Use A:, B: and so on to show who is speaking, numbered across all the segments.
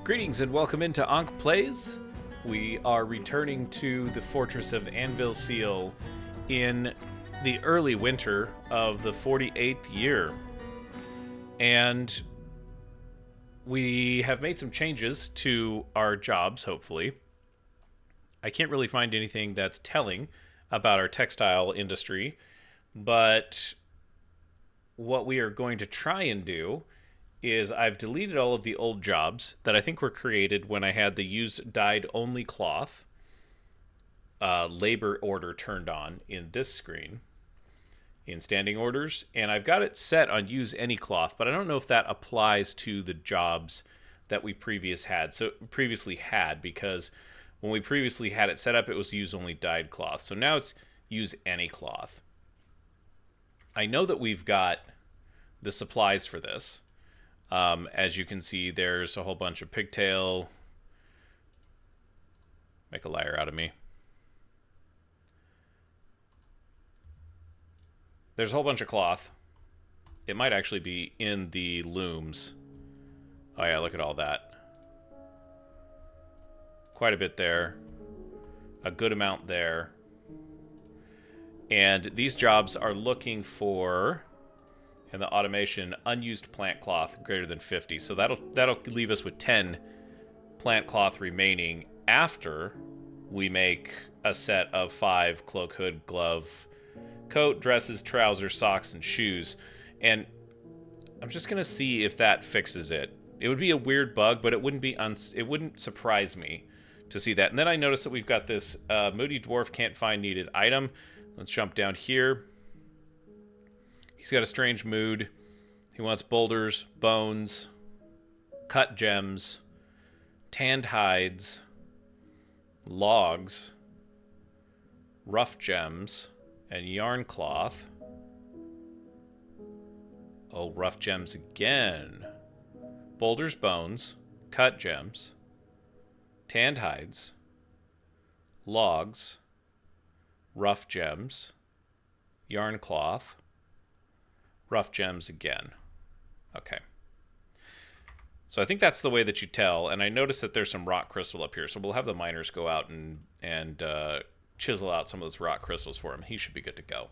A: Greetings and welcome into Ankh Plays. We are returning to the fortress of Anvilseal in the early winter of the 48th year. And we have made some changes to our jobs, hopefully. I can't really find anything that's telling about our textile industry, but what we are going to try and do is I've deleted all of the old jobs that I think were created when I had the used dyed only cloth labor order turned on in this screen in standing orders, and I've got it set on use any cloth, but I don't know if that applies to the jobs that we previously had, because when we previously had it set up, it was use only dyed cloth. So now it's use any cloth. I know that we've got the supplies for this. As you can see, there's a whole bunch of pigtail. Make a liar out of me. There's a whole bunch of cloth. It might actually be in the looms. Oh yeah, look at all that. Quite a bit there. A good amount there. And these jobs are looking for, in the automation, unused plant cloth greater than 50. So that'll leave us with 10 plant cloth remaining after we make a set of 5 cloak, hood, glove, coat, dresses, trousers, socks, and shoes. And I'm just gonna see if that fixes it. It would be a weird bug, but it wouldn't surprise me to see that. And then I noticed that we've got this Moody Dwarf can't find needed item. Let's jump down here. He's got a strange mood. He wants boulders, bones, cut gems, tanned hides, logs, rough gems, and yarn cloth. Oh, rough gems again. Boulders, bones, cut gems, tanned hides, logs, rough gems, yarn cloth, rough gems again. Okay. So I think that's the way that you tell, and I noticed that there's some rock crystal up here, so we'll have the miners go out and chisel out some of those rock crystals for him. He should be good to go.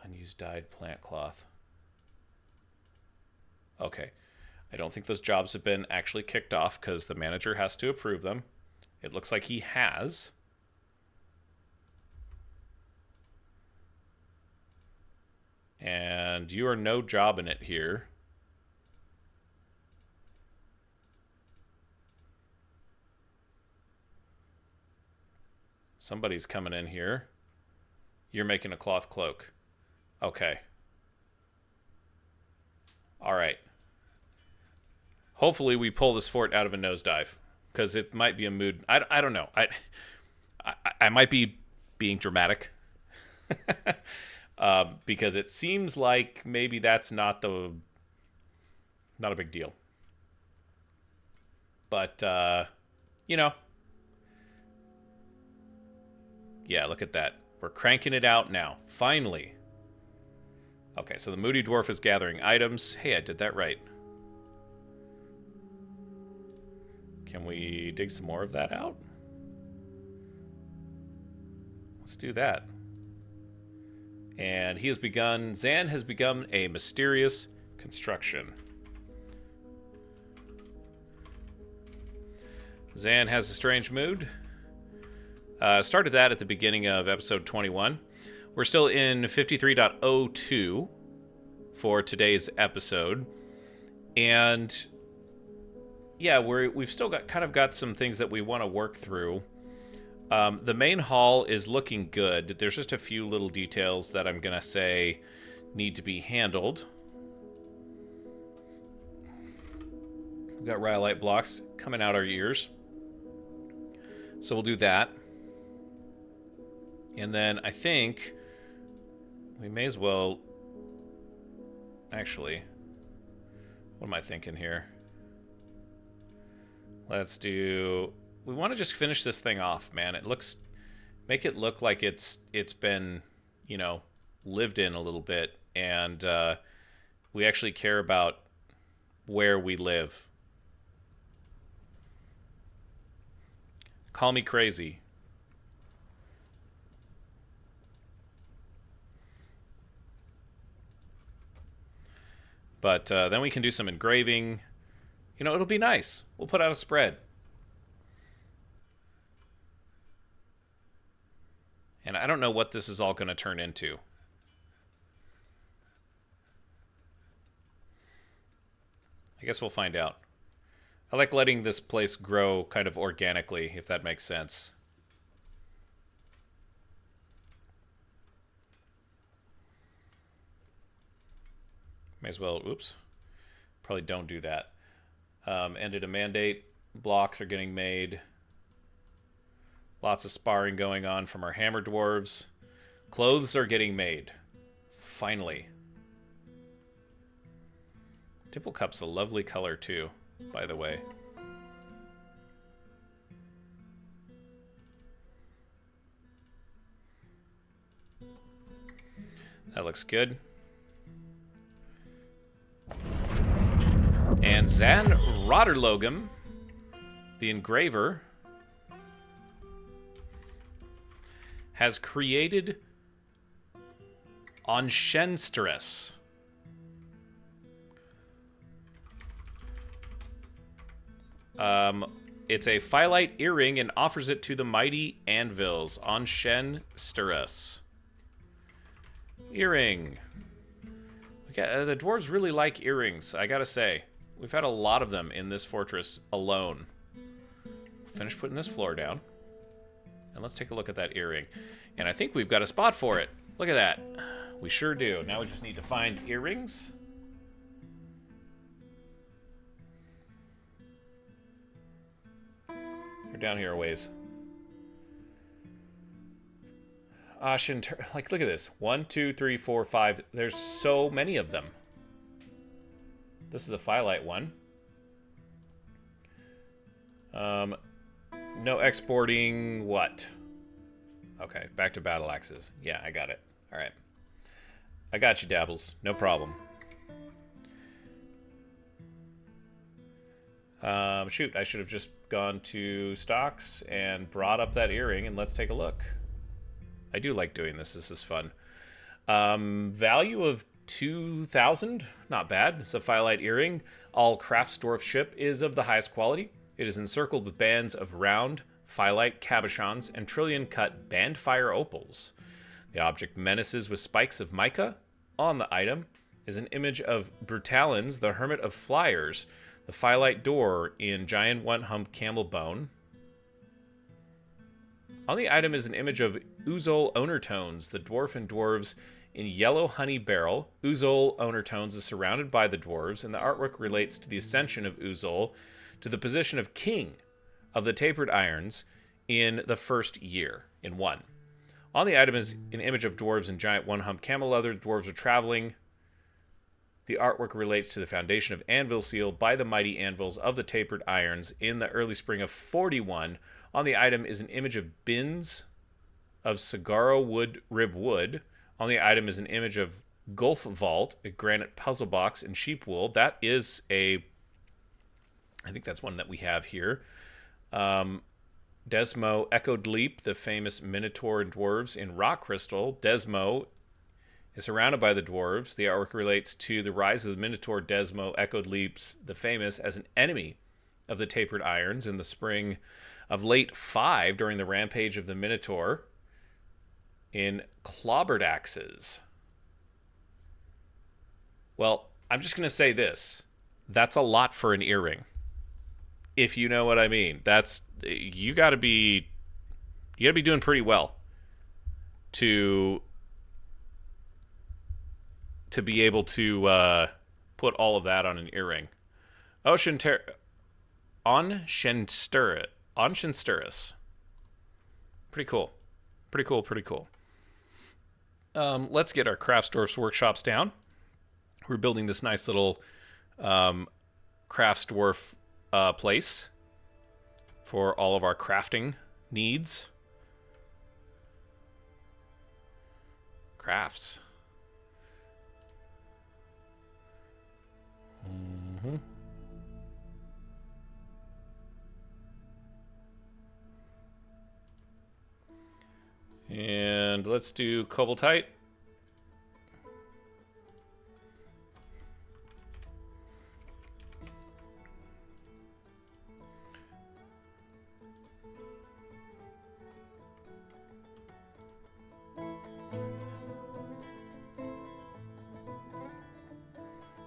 A: Unused dyed plant cloth. Okay. I don't think those jobs have been actually kicked off because the manager has to approve them. It looks like he has. And you are no job in it here. Somebody's coming in here. You're making a cloth cloak. Okay. All right. Hopefully we pull this fort out of a nosedive, because it might be a mood. I don't know. I might be being dramatic. Because it seems like maybe that's not a big deal. But, you know. Yeah, look at that. We're cranking it out now. Finally. Okay, so the Moody Dwarf is gathering items. Hey, I did that right. Can we dig some more of that out? Let's do that. And Zan has begun a mysterious construction. Zan has a strange mood. Started that at the beginning of episode 21. We're still in 53.02 for today's episode. And yeah, we've still got some things that we want to work through. The main hall is looking good. There's just a few little details that I'm going to say need to be handled. We've got rhyolite blocks coming out our ears. So we'll do that. And then I think we may as well... Actually, what am I thinking here? Let's do... We want to just finish this thing off, man. Make it look like it's been, lived in a little bit, and We actually care about where we live. Call me crazy. But then we can do some engraving. You know, it'll be nice. We'll put out a spread. And I don't know what this is all going to turn into. I guess we'll find out. I like letting this place grow kind of organically, if that makes sense. May as well, oops. Probably don't do that. Ended a mandate. Blocks are getting made. Lots of sparring going on from our hammer dwarves. Clothes are getting made. Finally. Dimple Cup's a lovely color too, by the way. That looks good. And Zan Rotterlogum, the engraver, has created Onshensteris. It's a phyllite earring and offers it to the mighty Anvils. Onshensteris. Earring. The dwarves really like earrings, I gotta say. We've had a lot of them in this fortress alone. Finish putting this floor down. And let's take a look at that earring. And I think we've got a spot for it. Look at that. We sure do. Now we just need to find earrings. They're down here a ways. Like, look at this. 1, 2, 3, 4, 5. There's so many of them. This is a phyllite one. No exporting what? Okay, back to battle axes. Yeah, I got it. All right. I got you, Dabbles. No problem. Shoot, I should have just gone to stocks and brought up that earring, and let's take a look. I do like doing this. This is fun. Value of 2,000. Not bad. It's a phyllite earring. All Craftsdorf ship is of the highest quality. It is encircled with bands of round phyllite cabochons and trillion-cut band-fire opals. The object menaces with spikes of mica. On the item is an image of Brutalins, the Hermit of Flyers, the phyllite door in giant one-hump camel bone. On the item is an image of Uzol Ownertones, the dwarf and dwarves in yellow honey barrel. Uzol Ownertones is surrounded by the dwarves, and the artwork relates to the ascension of Uzol to the position of king of the tapered irons in the first year, in 1. On the item is an image of dwarves in giant one-hump camel leather. The dwarves are traveling. The artwork relates to the foundation of Anvilseal by the mighty anvils of the tapered irons in the early spring of 41. On the item is an image of bins of Sagaro wood, rib wood. On the item is an image of Gulf Vault, a granite puzzle box in sheep wool. That is a... I think that's one that we have here. Desmo Echoed Leap, the famous Minotaur and dwarves in rock crystal. Desmo is surrounded by the dwarves. The artwork relates to the rise of the Minotaur. Desmo Echoed Leaps, the famous, as an enemy of the tapered irons in the spring of late 5 during the rampage of the Minotaur in clobbered axes. Well, I'm just going to say this. That's a lot for an earring. If you know what I mean. That's... You gotta be doing pretty well to be able to put all of that on an earring. Onshensteris. Pretty cool. Pretty cool. Let's get our Craftsdorf's workshops down. We're building this nice little Craftsdorf place for all of our crafting needs. Crafts. Mm-hmm. And let's do Cobaltite.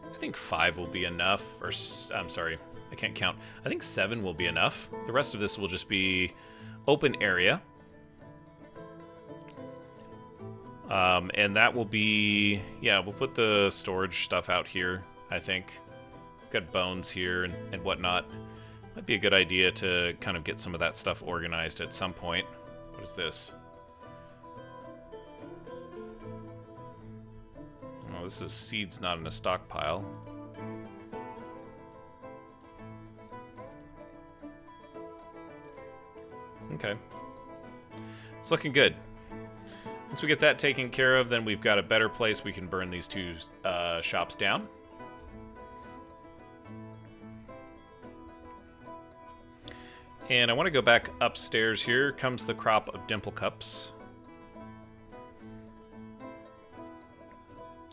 A: I think 5 will be enough, or I'm sorry, I can't count. I think 7 will be enough. The rest of this will just be open area. And that will be, yeah, we'll put the storage stuff out here, I think. We've got bones here and whatnot. Might be a good idea to kind of get some of that stuff organized at some point. What is this? Oh, this is seeds not in a stockpile. Okay. It's looking good. Once we get that taken care of, then we've got a better place we can burn these two shops down. And I want to go back upstairs. Here comes the crop of dimple cups.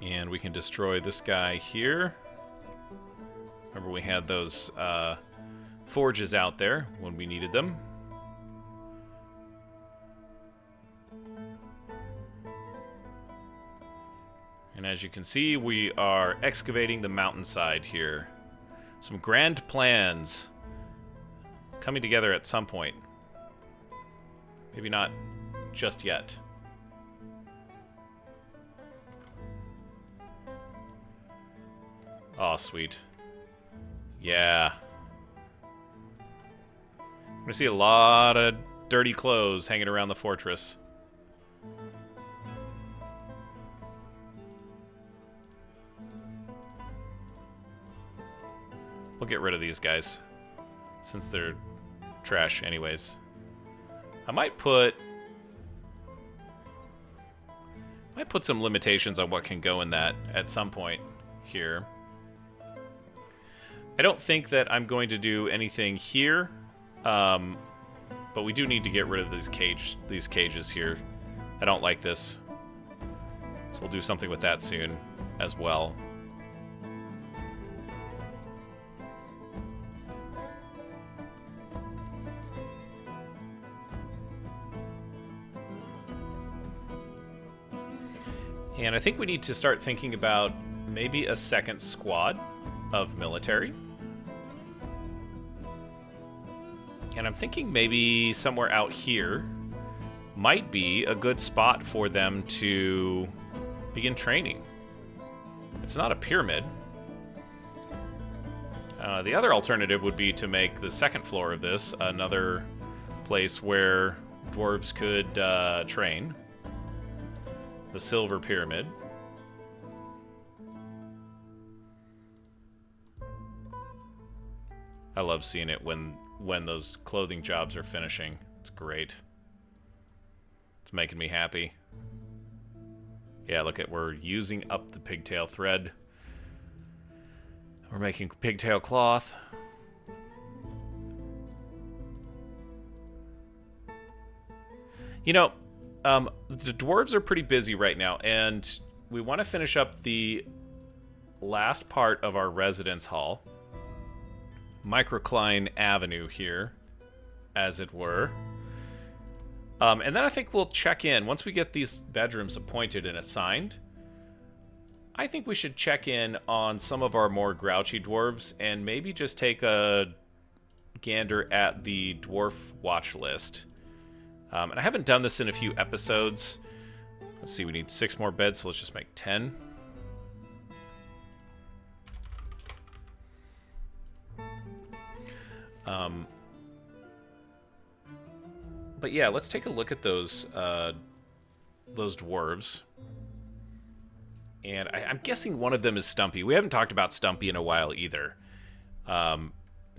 A: And we can destroy this guy here. Remember we had those forges out there when we needed them. And as you can see, we are excavating the mountainside here. Some grand plans coming together at some point. Maybe not just yet. Oh, sweet. Yeah. I'm gonna see a lot of dirty clothes hanging around the fortress. We'll get rid of these guys, since they're trash anyways. I might put some limitations on what can go in that at some point here. I don't think that I'm going to do anything here, but we do need to get rid of these cages here. I don't like this, so we'll do something with that soon as well. And I think we need to start thinking about maybe a second squad of military. And I'm thinking maybe somewhere out here might be a good spot for them to begin training. It's not a pyramid. The other alternative would be to make the second floor of this another place where dwarves could train. The Silver Pyramid. I love seeing it when those clothing jobs are finishing. It's great. It's making me happy. Yeah, look at, we're using up the pigtail thread. We're making pigtail cloth. You know, the dwarves are pretty busy right now, and we want to finish up the last part of our residence hall. Microcline Avenue here, as it were. And then I think we'll check in. Once we get these bedrooms appointed and assigned, I think we should check in on some of our more grouchy dwarves and maybe just take a gander at the dwarf watch list. And I haven't done this in a few episodes. Let's see, we need 6 more beds, so let's just make 10. But yeah, let's take a look at those dwarves. And I'm guessing one of them is Stumpy. We haven't talked about Stumpy in a while either.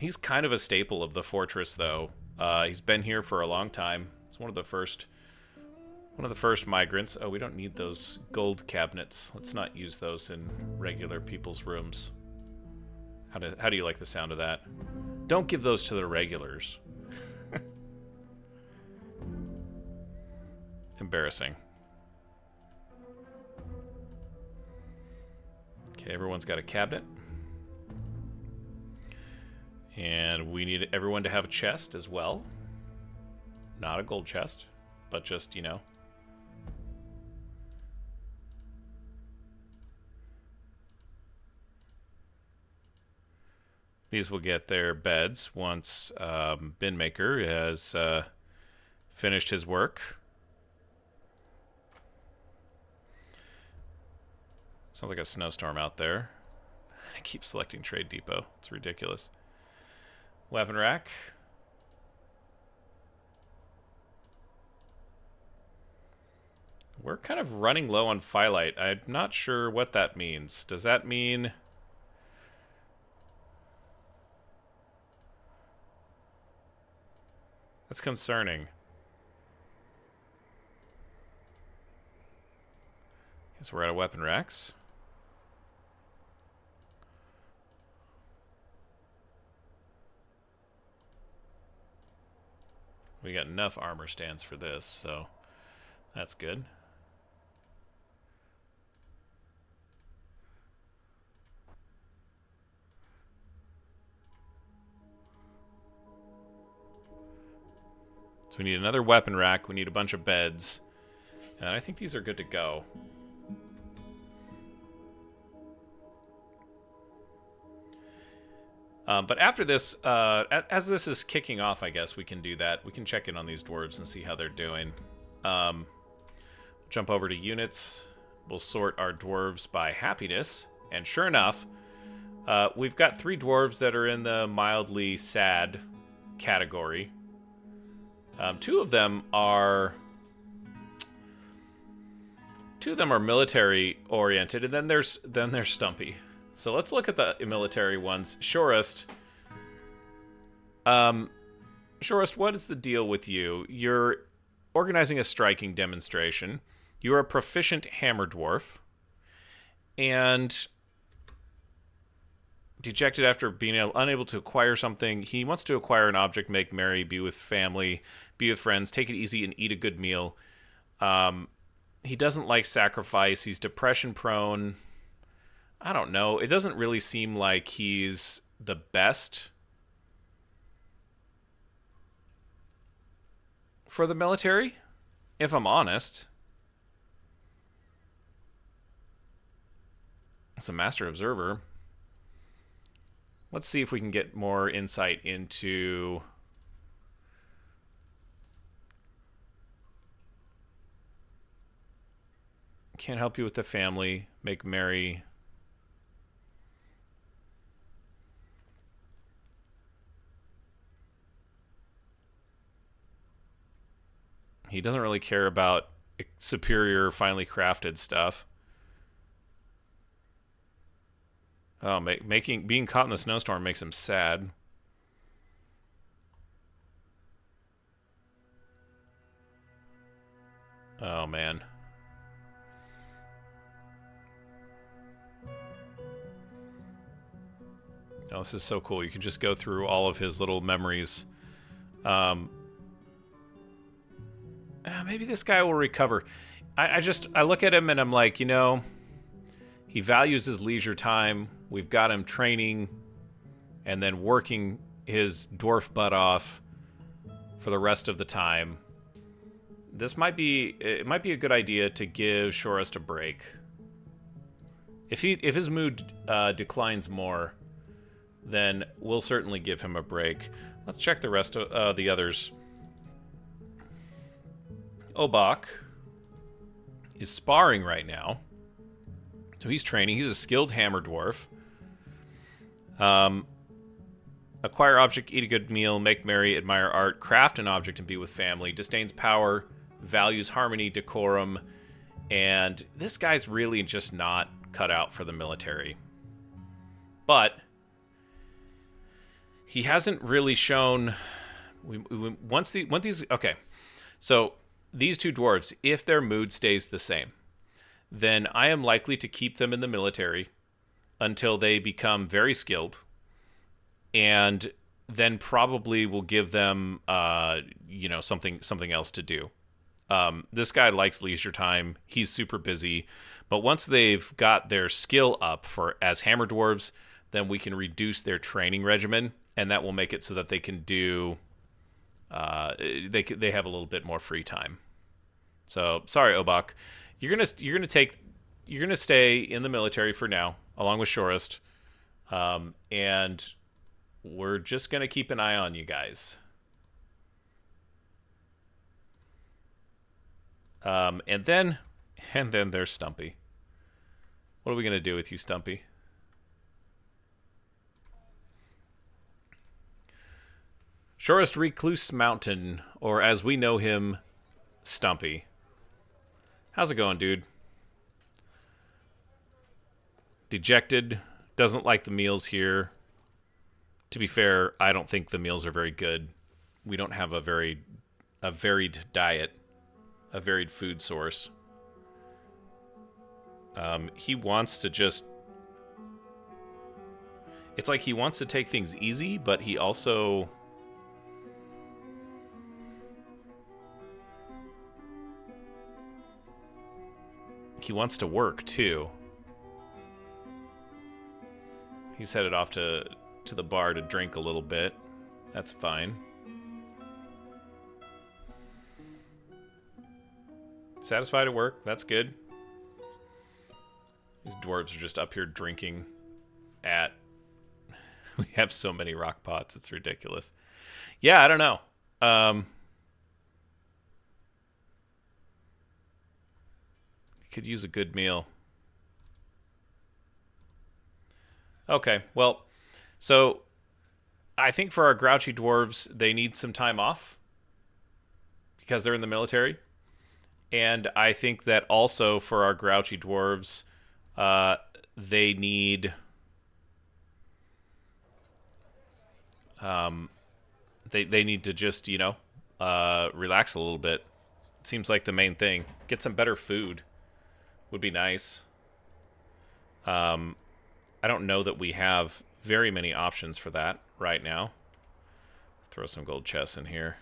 A: He's kind of a staple of the fortress, though. He's been here for a long time. It's one of the first migrants. Oh, we don't need those gold cabinets. Let's not use those in regular people's rooms. How do you like the sound of that? Don't give those to the regulars. Embarrassing. Okay, everyone's got a cabinet. And we need everyone to have a chest as well. Not a gold chest, but just, you know. These will get their beds once Bin Maker has finished his work. Sounds like a snowstorm out there. I keep selecting Trade Depot. It's ridiculous. Weapon rack. We're kind of running low on Phyllite. I'm not sure what that means. Does that mean... That's concerning. Okay, so we're out of weapon racks. We got enough armor stands for this, so that's good. So we need another weapon rack, we need a bunch of beds, and I think these are good to go. But after this, as this is kicking off, I guess we can do that. We can check in on these dwarves and see how they're doing. Jump over to units. We'll sort our dwarves by happiness. And sure enough, we've got 3 dwarves that are in the mildly sad category. 2 of them are military oriented, and then there's Stumpy. So let's look at the military ones. Shorest. Shorest, what is the deal with you? You're organizing a striking demonstration. You're a proficient hammer dwarf. And dejected after being unable to acquire something. He wants to acquire an object, make merry, be with family, be with friends, take it easy, and eat a good meal. He doesn't like sacrifice. He's depression prone. I don't know. It doesn't really seem like he's the best for the military, if I'm honest. It's a master observer. Let's see if we can get more insight into... Can't help you with the family. Make merry. He doesn't really care about superior, finely crafted stuff. Oh, being caught in the snowstorm makes him sad. Oh, man. Oh, this is so cool. You can just go through all of his little memories. Maybe this guy will recover. I look at him and I'm like, you know, he values his leisure time. We've got him training and then working his dwarf butt off for the rest of the time. It might be a good idea to give Shorest a break. If his mood declines more, then we'll certainly give him a break. Let's check the rest of the others. Obak is sparring right now. So he's training. He's a skilled hammer dwarf. Acquire object, eat a good meal, make merry, admire art, craft an object, and be with family. Disdains power, values harmony, decorum. And this guy's really just not cut out for the military. But he hasn't really shown... Okay, so these 2 dwarves, if their mood stays the same, then I am likely to keep them in the military until they become very skilled, and then probably we'll give them, you know, something else to do. This guy likes leisure time. He's super busy, but once they've got their skill up for as hammer dwarves, then we can reduce their training regimen, and that will make it so that they can do. They have a little bit more free time. So sorry, Obak, you're gonna stay in the military for now, along with Shorist, and we're just gonna keep an eye on you guys. And then there's Stumpy. What are we gonna do with you, Stumpy? Shorest Recluse Mountain, or as we know him, Stumpy. How's it going, dude? Dejected, doesn't like the meals here. To be fair, I don't think the meals are very good. We don't have a varied diet, a varied food source. He wants to just... It's like he wants to take things easy, but he also... He wants to work, too. He's headed off to the bar to drink a little bit. That's fine. Satisfied at work. That's good. These dwarves are just up here drinking at... We have so many rock pots. It's ridiculous. Yeah, I don't know. Could use a good meal. Okay, well, so I think for our grouchy dwarves, they need some time off because they're in the military. And I think that also for our grouchy dwarves, they need... They need to just, you know, relax a little bit. It seems like the main thing. Get some better food would be nice. I don't know that we have very many options for that right now. Throw some gold chests in here.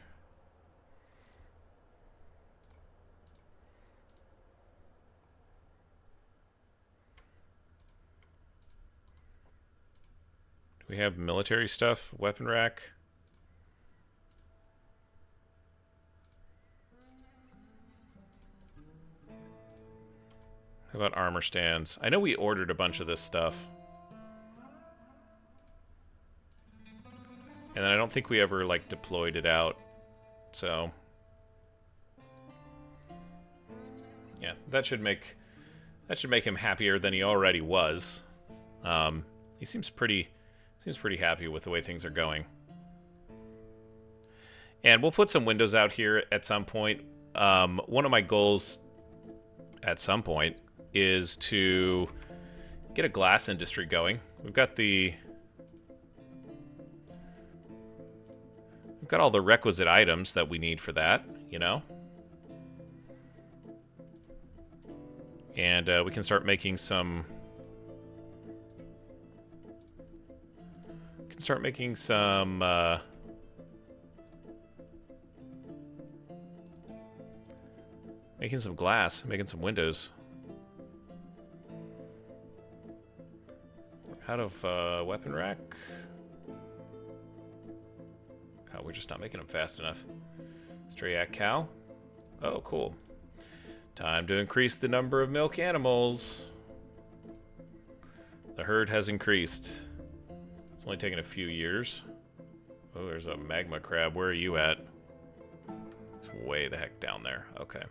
A: Do we have military stuff? Weapon rack? How about armor stands? I know we ordered a bunch of this stuff. And then I don't think we ever, like, deployed it out. So... yeah, that should make him happier than he already was. He seems pretty happy with the way things are going. And we'll put some windows out here at some point. One of my goals at some point is to get a glass industry going. We've got all the requisite items that we need for that, you know? And we can start making some... making some glass, making some windows. We're out of weapon rack. Oh, we're just not making them fast enough. Strayak cow. Oh, cool. Time to increase the number of milk animals. The herd has increased. It's only taken a few years. Oh, there's a magma crab. Where are you at? It's way the heck down there. Okay.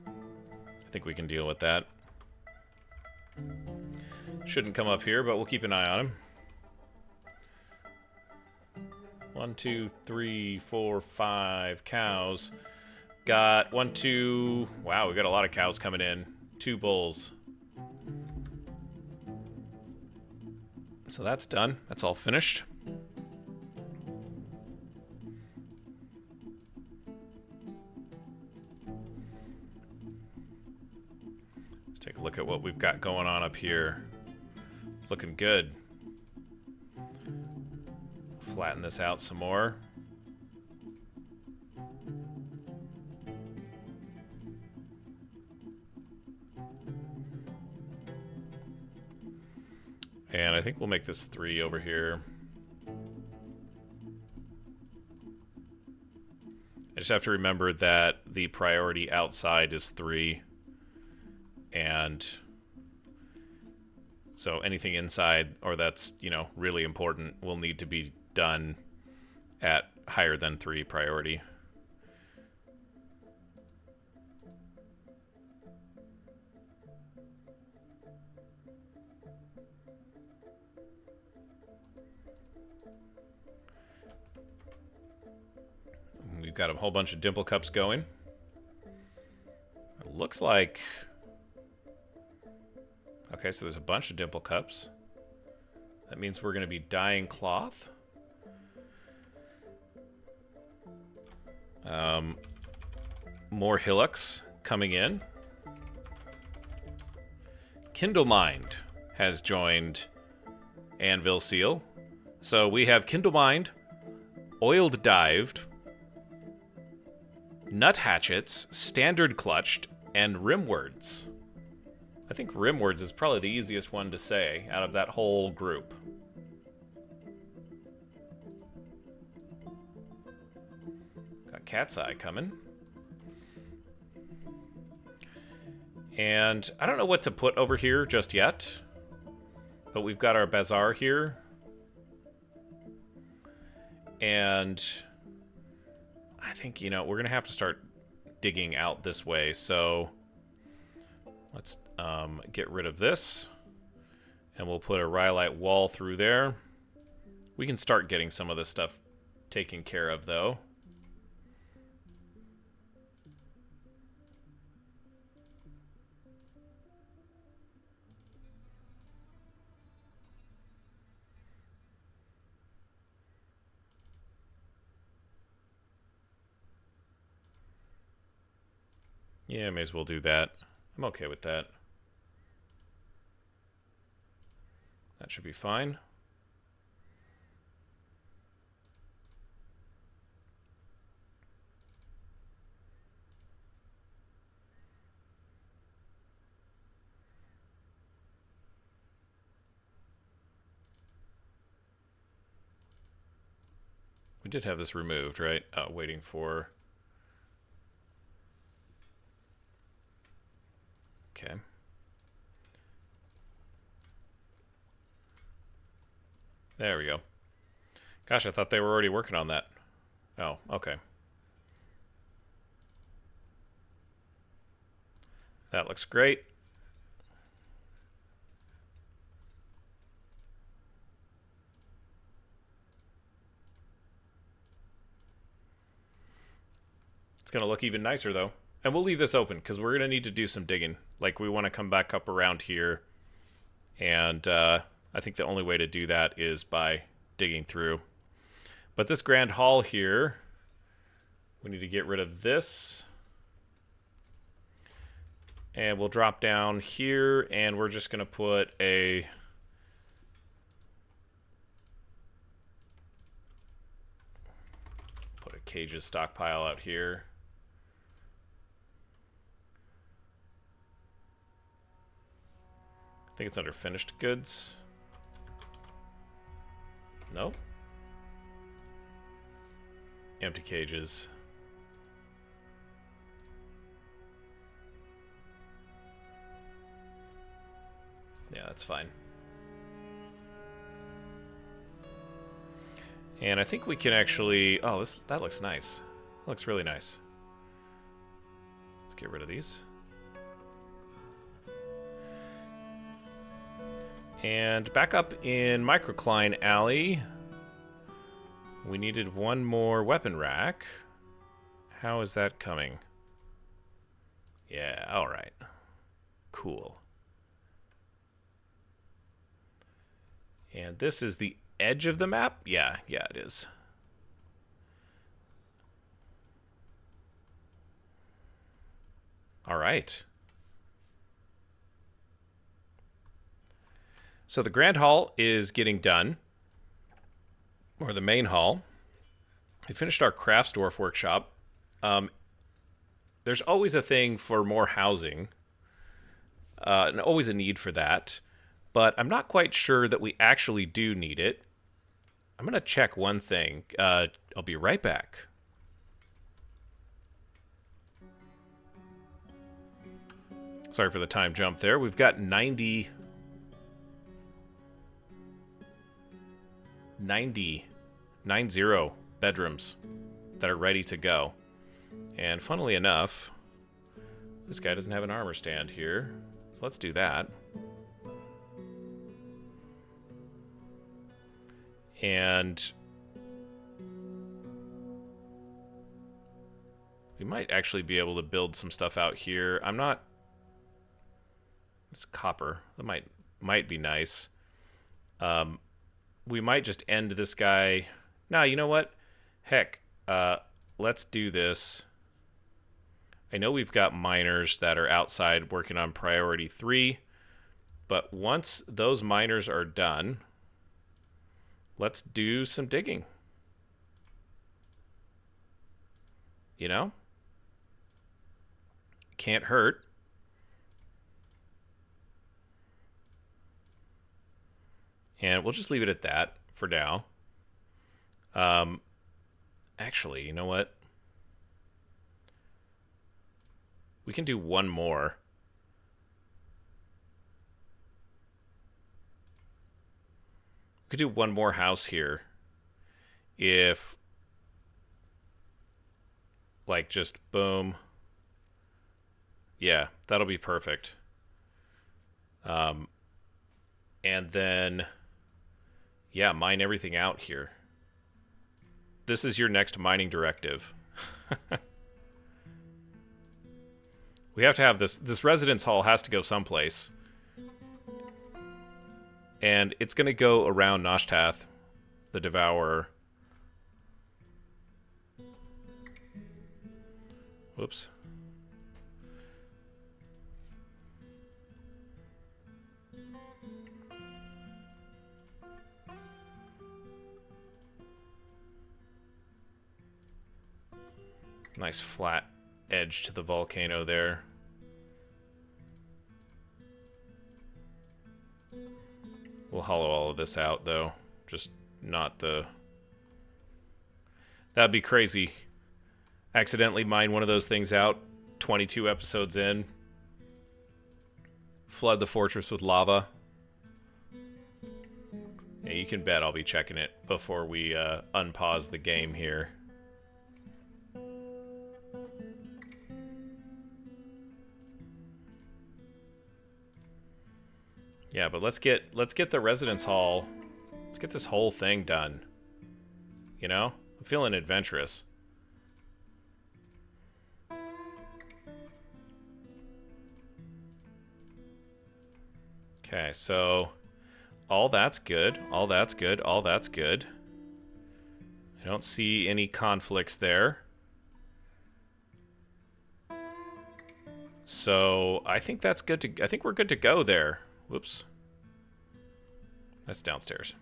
A: I think we can deal with that. Shouldn't come up here, but we'll keep an eye on him. 1, 2, 3, 4, 5 cows. Got 1, 2... Wow, we got a lot of cows coming in. 2 bulls. So that's done. That's all finished. Let's take a look at what we've got going on up here. It's looking good. flatten this out some more. And I think we'll make this 3 over here. I just have to remember that the priority outside is 3. And so anything inside, or that's, you know, really important, will need to be done at higher than 3 priority. We've got a whole bunch of dimple cups going. It looks like... Okay, so there's a bunch of dimple cups. That means we're going to be dyeing cloth. More Hillocks coming in. Kindlemind has joined Anvilseal. So we have Kindlemind, Oiled Dived, Nut Hatchets, Standard Clutched, and Rimwards. I think Rimwards is probably the easiest one to say out of that whole group. Got Cat's Eye coming. And I don't know what to put over here just yet, but we've got our Bazaar here. And I think, you know, we're going to have to start digging out this way. So let's get rid of this. And we'll put a rhyolite wall through there. We can start getting some of this stuff taken care of, though. Yeah, may as well do that. I'm okay with that. That should be fine. We did have this removed, right? Waiting for... Okay. There we go. Gosh, I thought they were already working on that. Oh, okay. That looks great. It's going to look even nicer, though. And we'll leave this open, because we're going to need to do some digging. Like, we want to come back up around here. And I think the only way to do that is by digging through. But this grand hall here, we need to get rid of this. And we'll drop down here, and we're just going to put a... Put a cages stockpile out here. I think it's under finished goods. No. Empty cages. Yeah, that's fine. And I think we can actually... Oh, that looks nice. That looks really nice. Let's get rid of these. And back up in Microcline Alley, we needed one more weapon rack. How is that coming? Yeah, alright. Cool. And this is the edge of the map? Yeah, it is. Alright. So the Grand Hall is getting done. or the main hall. We finished our crafts dwarf workshop. There's always a thing for more housing, and always a need for that, but I'm not quite sure that we actually do need it. I'm going to check one thing. I'll be right back. Sorry for the time jump there. We've got 90 bedrooms that are ready to go. And funnily enough, this guy doesn't have an armor stand here. So let's do that. And we might actually be able to build some stuff out here. I'm not... It's copper. That might be nice. We might just end this guy. Nah, you know what? Heck, let's do this. I know we've got miners that are outside working on priority 3, but once those miners are done, let's do some digging. You know? Can't hurt. And we'll just leave it at that for now. Actually, you know what? We can do one more. We could do one more house here. If, like, just boom. Yeah, that'll be perfect. And then, yeah, mine everything out here. This is your next mining directive. We have to have this. This residence hall has to go someplace. And it's going to go around Noshtath, the Devourer. Whoops. Nice flat edge to the volcano there. We'll hollow all of this out, though. Just not the... That'd be crazy. Accidentally mine one of those things out 22 episodes in. Flood the fortress with lava. Yeah, you can bet I'll be checking it before we unpause the game here. Yeah, but let's get the residence hall. Let's get this whole thing done. You know? I'm feeling adventurous. Okay, so all that's good. All that's good. All that's good. I don't see any conflicts there. So I think that's good to... I think we're good to go there. Whoops. That's downstairs.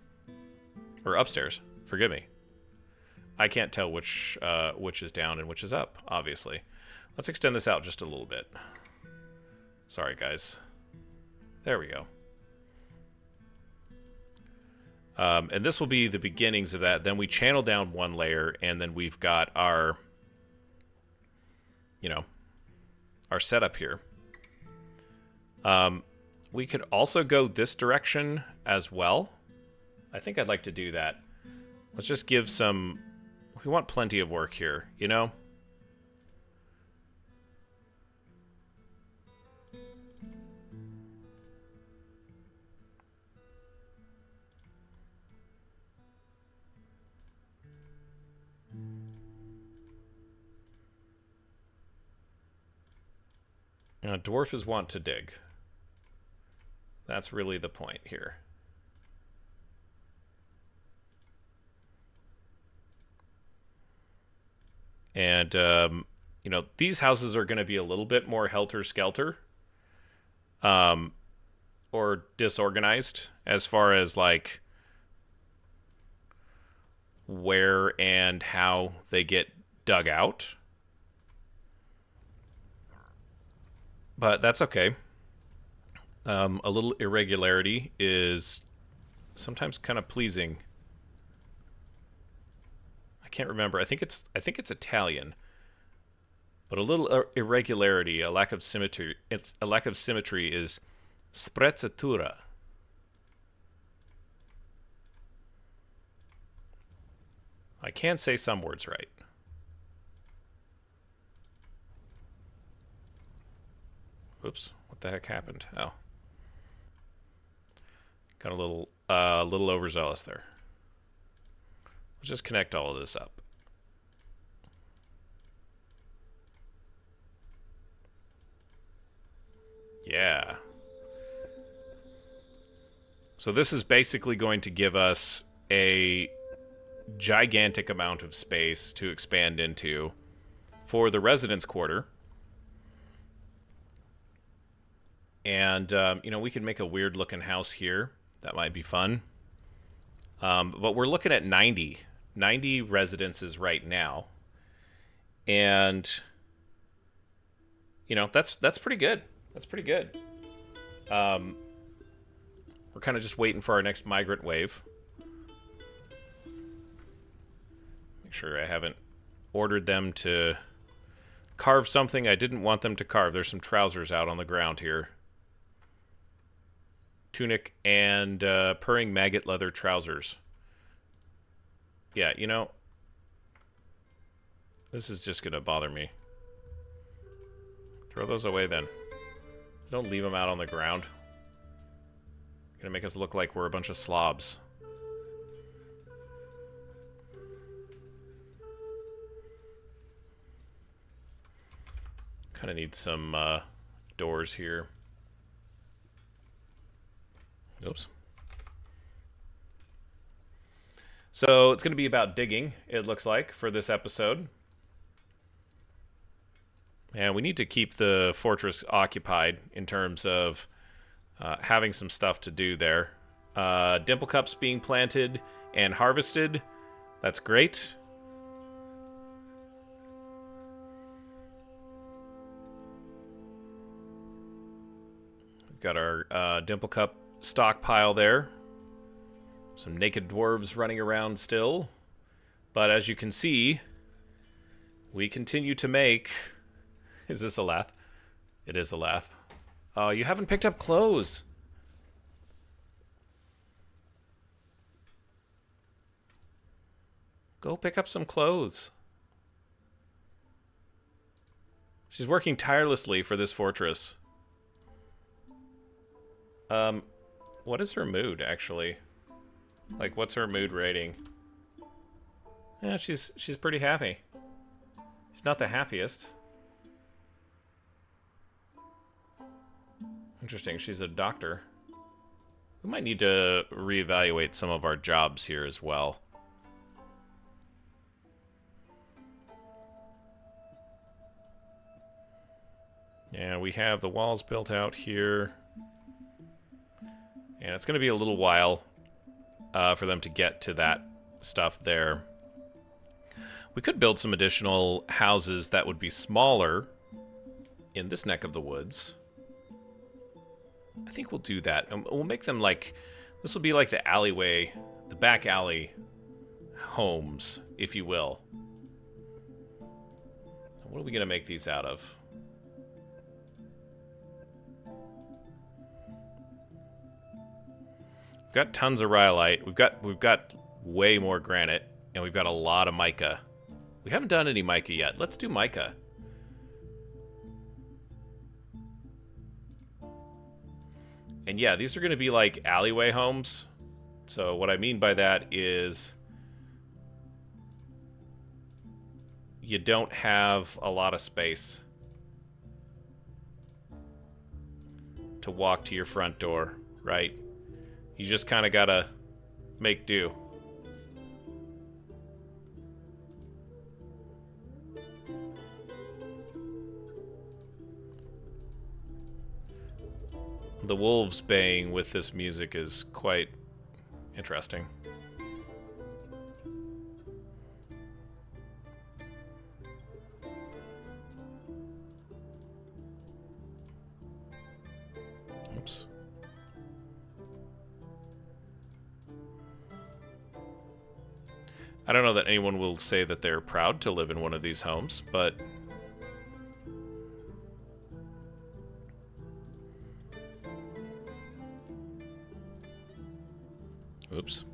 A: Or upstairs. Forgive me. I can't tell which is down and which is up, obviously. Let's extend this out just a little bit. Sorry, guys. There we go. And this will be the beginnings of that. Then we channel down one layer, and then we've got our, you know, our setup here. We could also go this direction as well. I think I'd like to do that. Let's just give some... We want plenty of work here, you know? Dwarf is wont to dig. That's really the point here. And, you know, these houses are going to be a little bit more helter-skelter. Or disorganized as far as, like, where and how they get dug out. But that's okay. A little irregularity is sometimes kind of pleasing. I can't remember. I think it's Italian. But a little irregularity, a lack of symmetry. It's a lack of symmetry is sprezzatura. I can say some words right. Oops, what the heck happened? Oh. Got a little overzealous there. Let's just connect all of this up. Yeah. So this is basically going to give us a gigantic amount of space to expand into for the residence quarter. And, you know, we could make a weird looking house here. That might be fun. But we're looking at 90 residences right now. And, you know, that's pretty good. That's pretty good. We're kind of just waiting for our next migrant wave. Make sure I haven't ordered them to carve something I didn't want them to carve. There's some trousers out on the ground here. Tunic and purring maggot leather trousers. Yeah, you know, this is just going to bother me. Throw those away then. Don't leave them out on the ground. Gonna make us look like we're a bunch of slobs. Kind of need some doors here. Oops. So it's going to be about digging, it looks like, for this episode. And we need to keep the fortress occupied in terms of having some stuff to do there. Dimple cups being planted and harvested. That's great. We've got our dimple cup stockpile there. Some naked dwarves running around still. But as you can see, we continue to make... Is this a lath? It is a lath. Oh, you haven't picked up clothes. Go pick up some clothes. She's working tirelessly for this fortress. What is her mood, actually? Like, what's her mood rating? Yeah, she's pretty happy. She's not the happiest. Interesting, she's a doctor. We might need to reevaluate some of our jobs here as well. Yeah, we have the walls built out here. And it's going to be a little while for them to get to that stuff there. We could build some additional houses that would be smaller in this neck of the woods. I think we'll do that. And we'll make them like... This will be like the alleyway, the back alley homes, if you will. What are we going to make these out of? We've got tons of rhyolite. We've got way more granite, and we've got a lot of mica. We haven't done any mica yet. Let's do mica. And yeah, these are going to be like alleyway homes. So what I mean by that is you don't have a lot of space to walk to your front door, right? You just kind of gotta make do. The wolves baying with this music is quite interesting. I don't know that anyone will say that they're proud to live in one of these homes, but... Oops.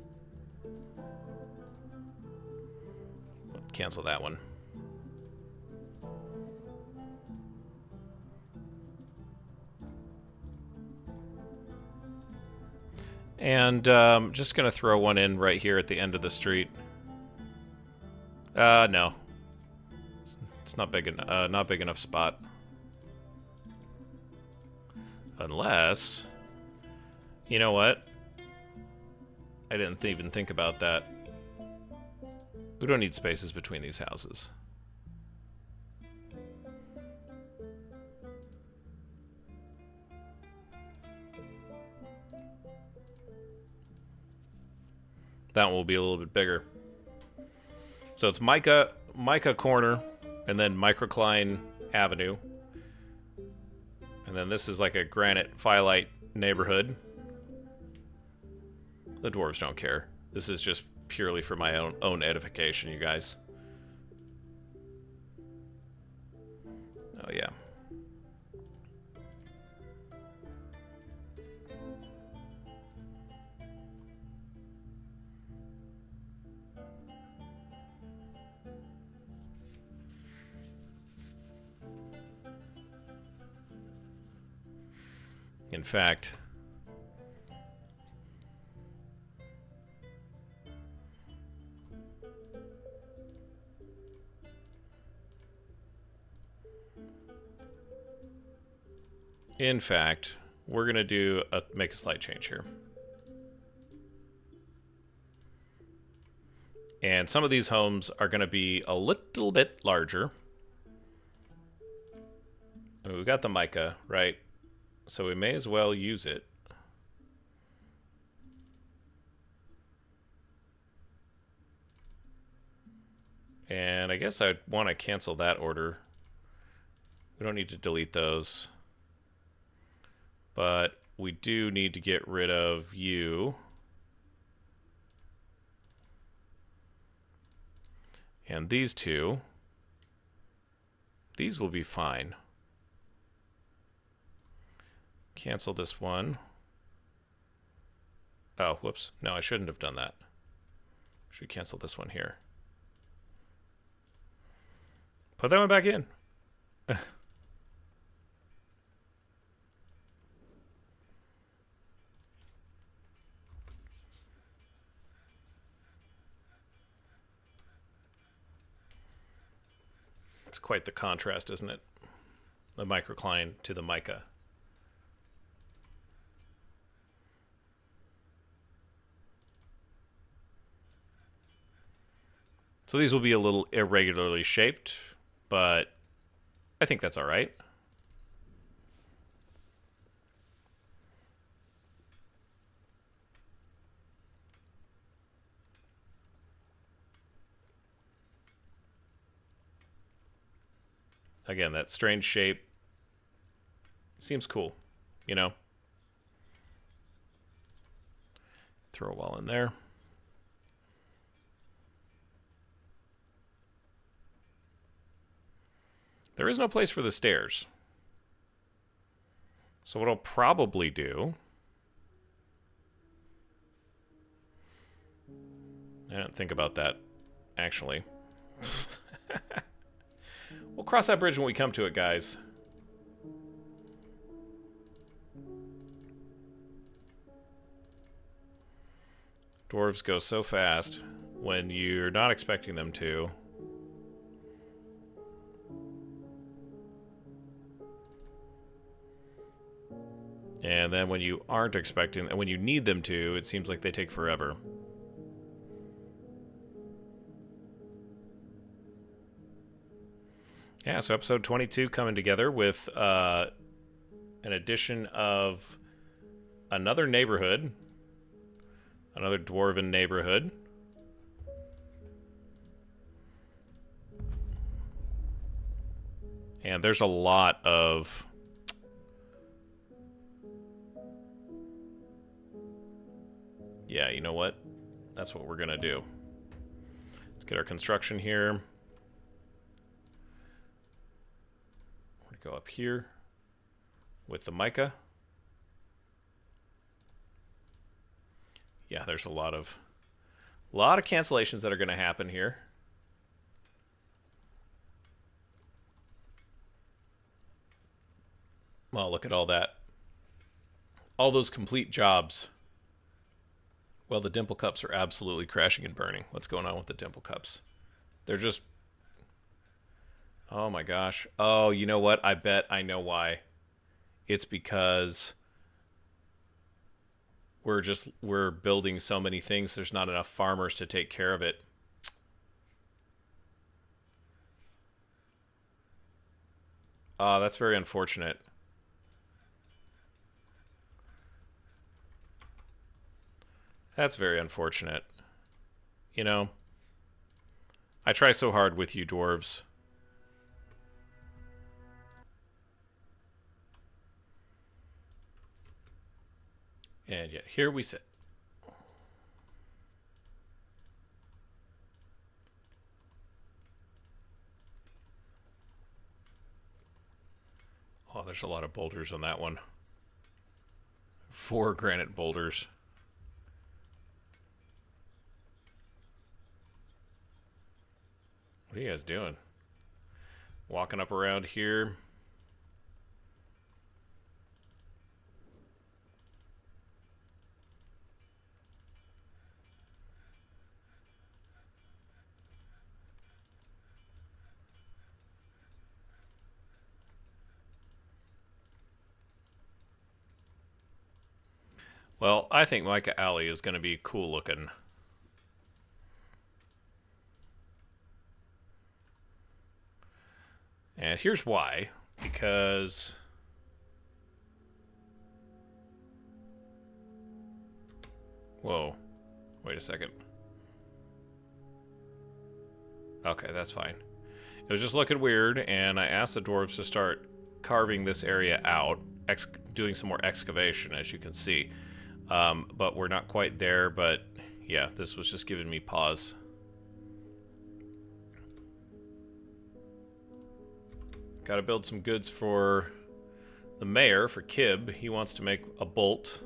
A: Cancel that one. And just going to throw one in right here at the end of the street. No. It's not big enough spot. Unless... You know what? I didn't even think about that. We don't need spaces between these houses. That one will be a little bit bigger. So it's Micah Corner, and then Microcline Avenue. And then this is like a granite Firelight neighborhood. The dwarves don't care. This is just purely for my own edification, you guys. Oh, yeah. In fact... we're going to make a slight change here. And some of these homes are going to be a little bit larger. I mean, we've got the mica, right? So we may as well use it. And I guess I'd want to cancel that order. We don't need to delete those. But we do need to get rid of you. And these two. These will be fine. Cancel this one. Oh, whoops. No, I shouldn't have done that. Should cancel this one here. Put that one back in. It's quite the contrast, isn't it? The microcline to the mica. So these will be a little irregularly shaped, but I think that's all right. Again, that strange shape seems cool, you know? Throw a wall in there. There is no place for the stairs. So what I'll probably do... I didn't think about that, actually. We'll cross that bridge when we come to it, guys. Dwarves go so fast when you're not expecting them to. And then when you aren't expecting, and when you need them to, it seems like they take forever. Yeah, so episode 22 coming together with an addition of another neighborhood, another dwarven neighborhood. And there's a lot of... Yeah, you know what? That's what we're going to do. get our construction here. We're going to go up here with the mica. Yeah, there's a lot of cancellations that are going to happen here. Well, look at all that. All those complete jobs. Well, the dimple cups are absolutely crashing and burning. What's going on with the dimple cups? They're just... Oh my gosh. Oh, you know what? I bet I know why. It's because we're building so many things, there's not enough farmers to take care of it. That's very unfortunate. That's very unfortunate. You know, I try so hard with you, dwarves. And yet, here we sit. Oh, there's a lot of boulders on that one. 4 granite boulders. What are you guys doing? Walking up around here. Well, I think Micah Alley is going to be cool looking. And here's why. Because... Whoa. Wait a second. Okay, that's fine. It was just looking weird, and I asked the dwarves to start carving this area out, doing some more excavation, as you can see. But we're not quite there, but yeah, this was just giving me pause. Gotta build some goods for the mayor, for Kib. He wants to make a bolt.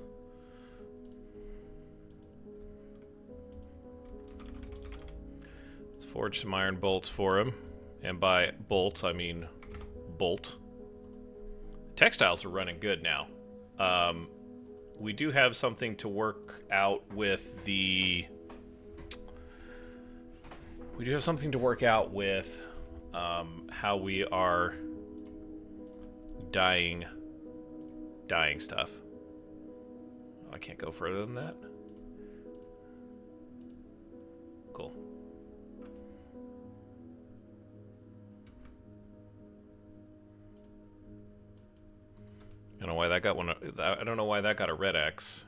A: Let's forge some iron bolts for him. And by bolts, I mean bolt. Textiles are running good now. We do have something to work out with the... We do have something to work out with how we are dyeing stuff. I can't go further than that. Cool. I don't know why that got one. I don't know why that got a red X.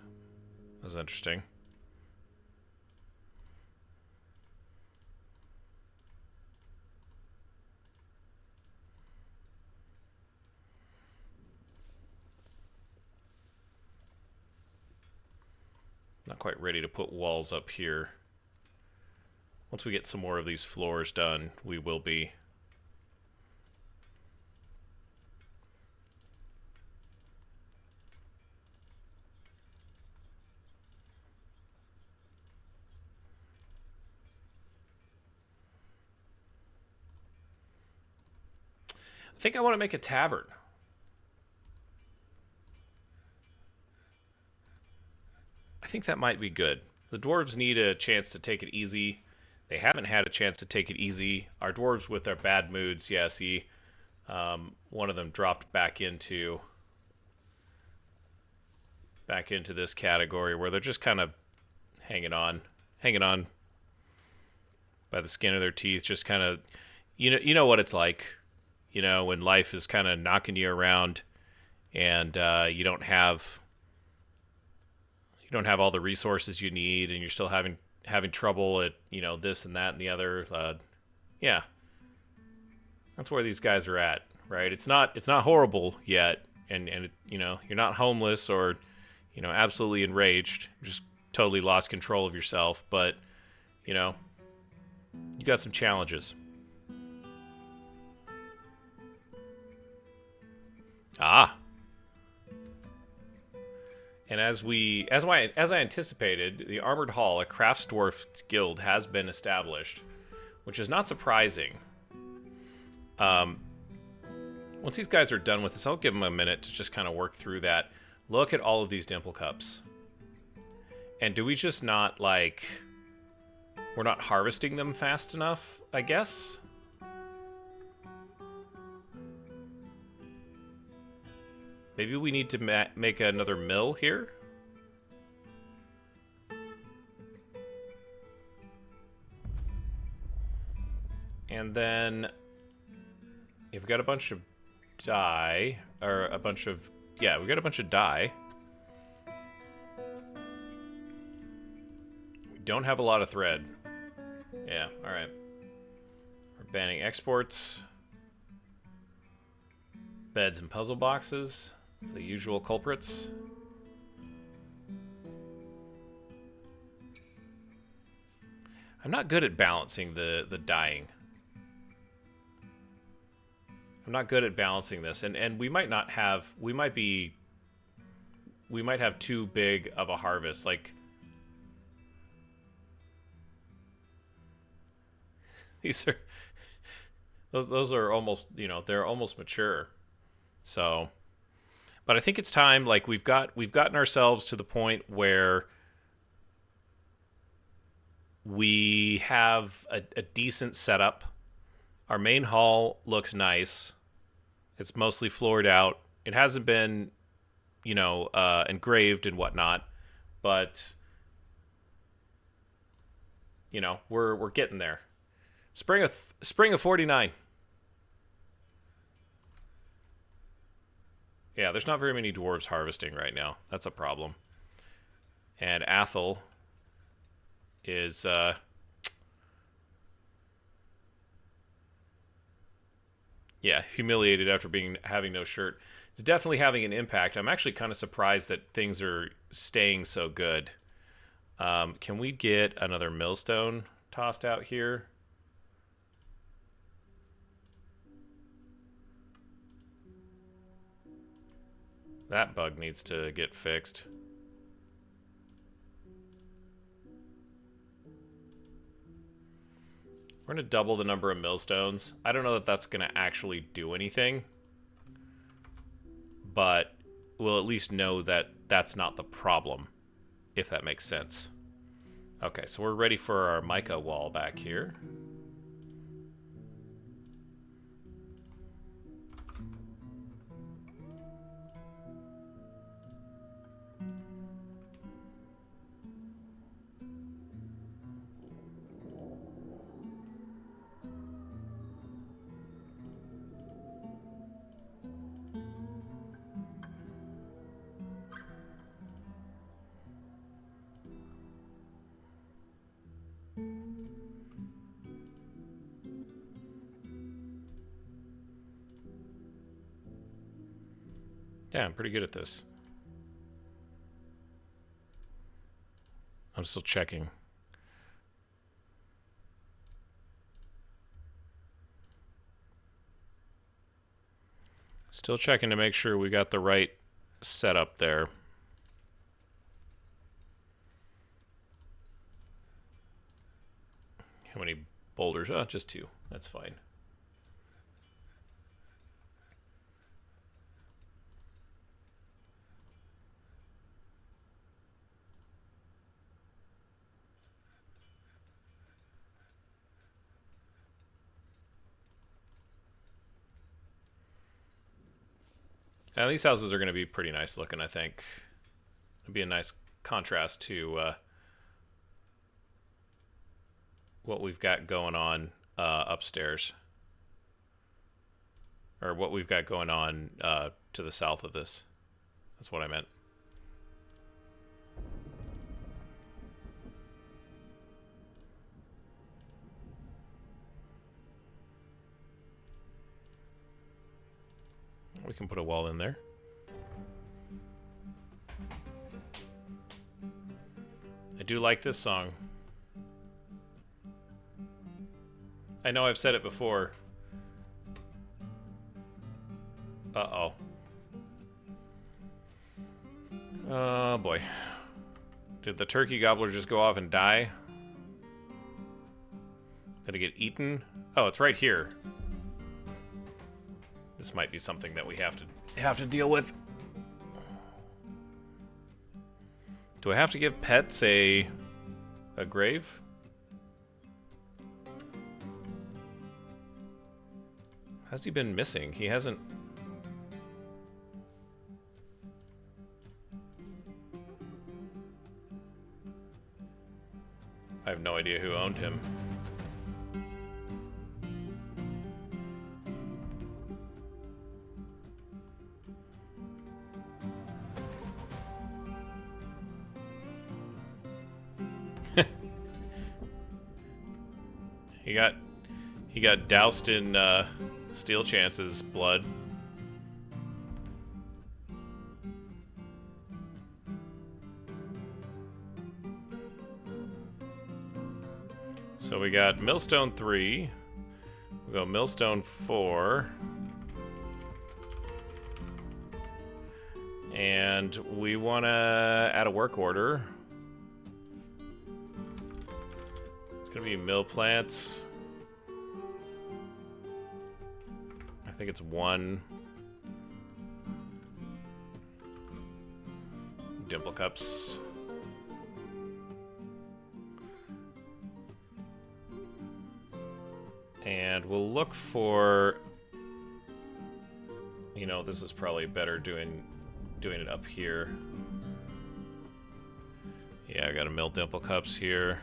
A: That was interesting. Not quite ready to put walls up here. Once we get some more of these floors done, we will be. I think I want to make a tavern. I think that might be good. The dwarves need a chance to take it easy. They haven't had a chance to take it easy. Our dwarves with their bad moods, yeah, see, one of them dropped back into this category where they're just kind of hanging on by the skin of their teeth, just kind of, you know what it's like. You know, when life is kind of knocking you around and you don't have all the resources you need and you're still having trouble at, you know, this and that and the other. Yeah. That's where these guys are at, right? It's not horrible yet, and it, you know, you're not homeless or, you know, absolutely enraged. You're just totally lost control of yourself, but, you know, You got some challenges. Ah. And as I anticipated, the Armored Hall, a crafts dwarf guild, has been established, which is not surprising. Once these guys are done with this, I'll give them a minute to just kind of work through that. Look at all of these dimple cups. And do we just not, like... We're not harvesting them fast enough, I guess? Maybe we need to make another mill here? And then... You've got a bunch of dye, or a bunch of... Yeah, we got a bunch of dye. We don't have a lot of thread. Yeah, alright. We're banning exports. Beds and puzzle boxes. It's the usual culprits. I'm not good at balancing the dyeing. I'm not good at balancing this, and we might not have. We might have too big of a harvest. Like these are those are almost, you know, they're almost mature. So, but I think it's time. Like we've gotten ourselves to the point where we have a decent setup. Our main hall looks nice. It's mostly floored out. It hasn't been, you know, engraved and whatnot, but you know, we're getting there. Spring of 49. Yeah, there's not very many dwarves harvesting right now. That's a problem. And Athel is yeah, humiliated after having no shirt. It's definitely having an impact. I'm actually kind of surprised that things are staying so good. Can we get another millstone tossed out here? That bug needs to get fixed. We're going to double the number of millstones. I don't know that that's going to actually do anything, but we'll at least know that that's not the problem, if that makes sense. Okay, so we're ready for our mica wall back here. Yeah, I'm pretty good at this. I'm still checking. Still checking to make sure we got the right setup there. How many boulders? Oh, just 2. That's fine. Now, these houses are going to be pretty nice looking, I think. It'll be a nice contrast to what we've got going on upstairs. Or what we've got going on to the south of this. That's what I meant. We can put a wall in there. I do like this song. I know I've said it before. Uh-oh. Oh, boy. Did the turkey gobbler just go off and die? Gonna get eaten? Oh, it's right here. This might be something that we have to deal with. Do I have to give pets a grave? Has he been missing? He hasn't. I have no idea who owned him. He got doused in Steel Chance's blood. So we got Millstone 3. We go Millstone 4. And we want to add a work order. It's going to be mill plants. I think it's 1. Dimple cups. And we'll look for, you know, this is probably better doing it up here. Yeah, I got to mill dimple cups here.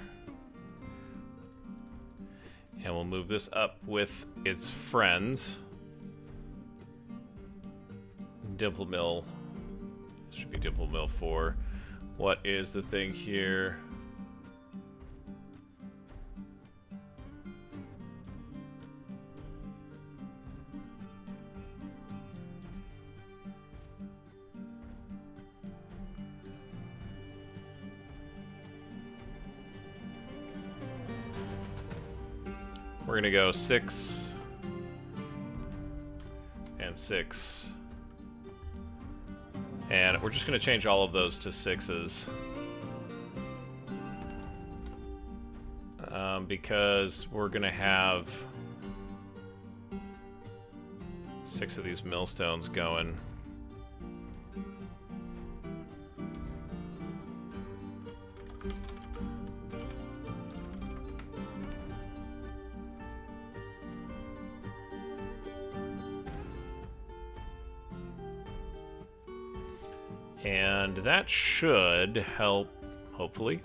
A: And we'll move this up with its friends. Dimple mill. This should be dimple mill 4. What is the thing here? We're gonna go 6 and 6. And we're just gonna change all of those to 6s. Because we're gonna have 6 of these millstones going. And that should help, hopefully.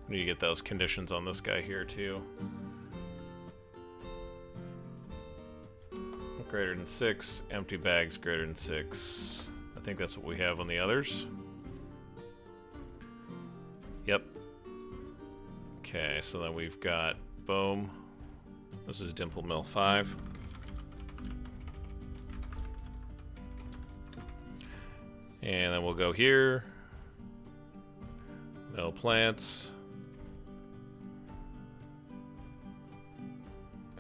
A: Need to get those conditions on this guy here, too. Greater than 6, empty bags greater than 6. I think that's what we have on the others. Yep. Okay, so then we've got boom. This is Dimple Mill 5. And then we'll go here. Mill plants.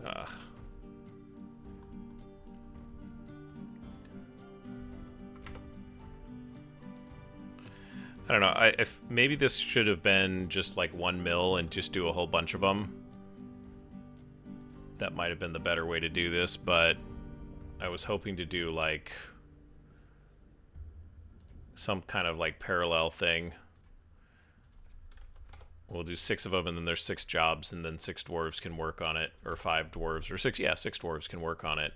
A: I don't know. If maybe this should have been just like 1 mill and just do a whole bunch of them. That might have been the better way to do this, but I was hoping to do like some kind of like parallel thing. We'll do 6 of them, and then there's 6 jobs, and then 6 dwarves can work on it, or 5 dwarves, or 6 dwarves can work on it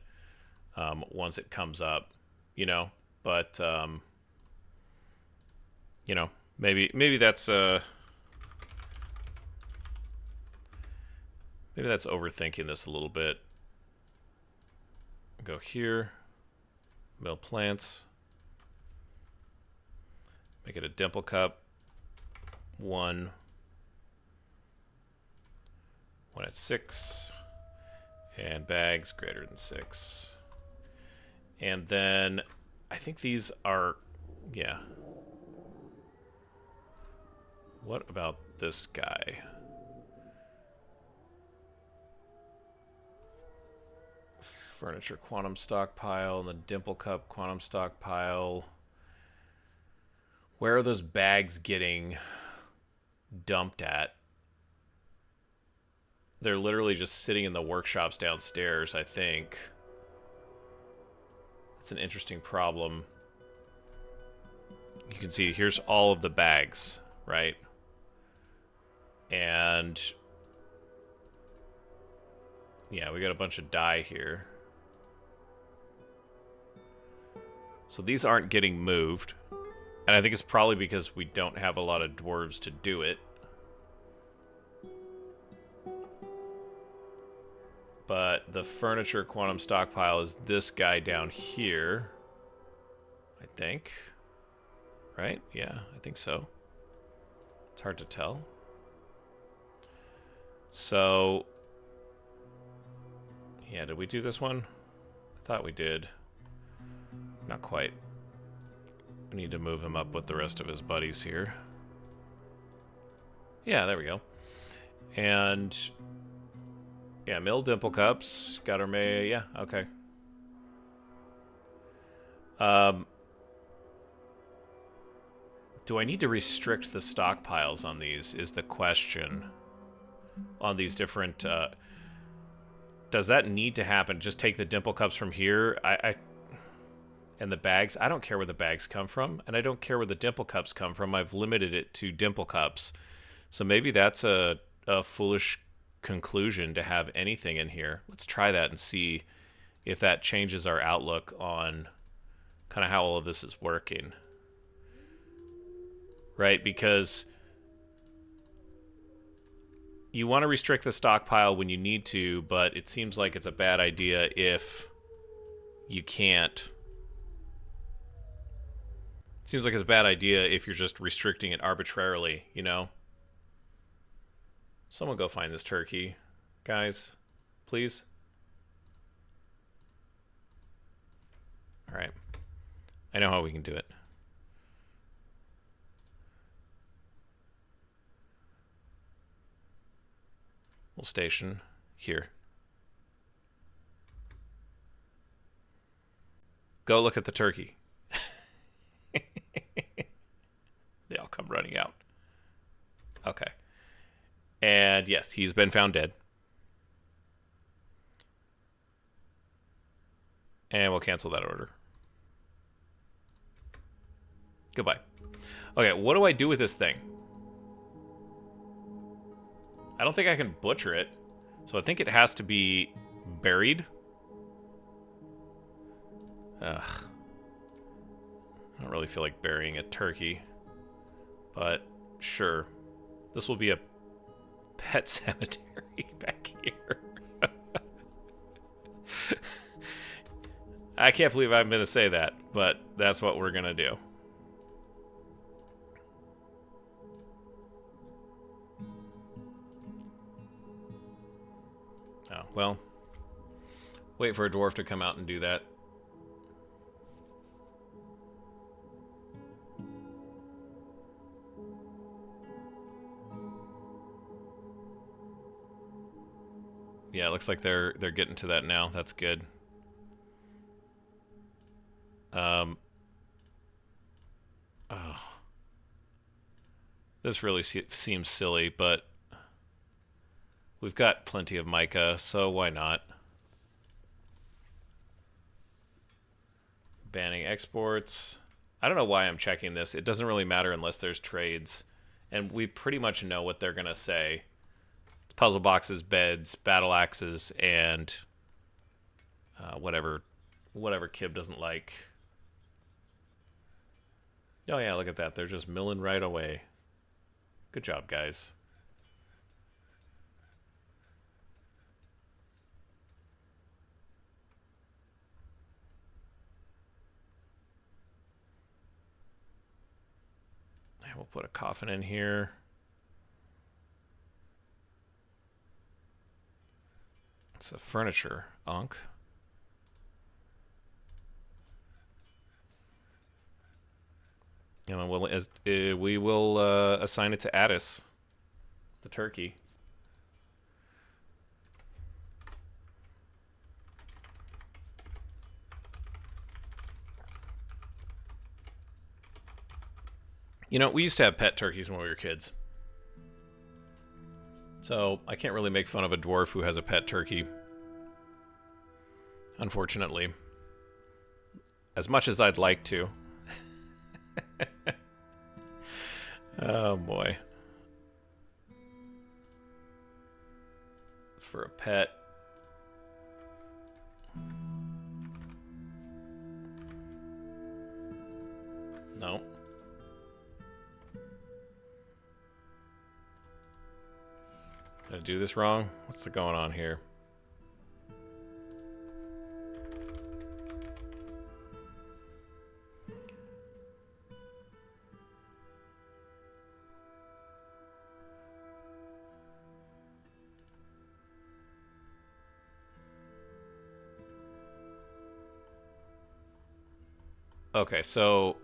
A: once it comes up, you know. But you know, maybe that's maybe that's overthinking this a little bit. Go here, mill plants, make it a dimple cup, 1 at 6, and bags greater than 6. And then I think these are, yeah. What about this guy? Furniture quantum stockpile and the dimple cup quantum stockpile. Where are those bags getting dumped at? They're literally just sitting in the workshops downstairs, I think. That's an interesting problem. You can see here's all of the bags, right? And yeah, we got a bunch of dye here. So these aren't getting moved. And I think it's probably because we don't have a lot of dwarves to do it. But the furniture quantum stockpile is this guy down here. I think. Right? Yeah, I think so. It's hard to tell. So, yeah, did we do this one? I thought we did. Not quite. We need to move him up with the rest of his buddies here. Yeah, there we go. And yeah, mill dimple cups. Got her May. Yeah, okay. Do I need to restrict the stockpiles on these is the question. On these different... does that need to happen? Just take the dimple cups from here? And the bags? I don't care where the bags come from, and I don't care where the dimple cups come from. I've limited it to dimple cups. So maybe that's a foolish conclusion to have anything in here. Let's try that and see if that changes our outlook on kind of how all of this is working. Right? Because you want to restrict the stockpile when you need to, but it seems like it's a bad idea if you can't. It seems like it's a bad idea if you're just restricting it arbitrarily, you know? Someone go find this turkey. Guys, please. Alright. I know how we can do it. We'll station here. Go look at the turkey. They all come running out. Okay. And yes, he's been found dead. And we'll cancel that order. Goodbye. Okay, what do I do with this thing? I don't think I can butcher it. So I think it has to be buried. Ugh. I don't really feel like burying a turkey. But sure. This will be a pet cemetery back here. I can't believe I'm going to say that, but that's what we're going to do. Oh, well. Wait for a dwarf to come out and do that. Yeah, it looks like they're getting to that now. That's good. Oh. This really seems silly, but we've got plenty of mica, so why not? Banning exports. I don't know why I'm checking this. It doesn't really matter unless there's trades. And we pretty much know what they're going to say. Puzzle boxes, beds, battle axes, and whatever Kib doesn't like. Oh yeah, look at that. They're just milling right away. Good job, guys. And we'll put a coffin in here. It's a furniture, Ankh. And we will assign it to Addis, the turkey. You know, we used to have pet turkeys when we were kids. So I can't really make fun of a dwarf who has a pet turkey. Unfortunately. As much as I'd like to. Oh boy. It's for a pet. No. Did I do this wrong? What's going on here? Okay, so...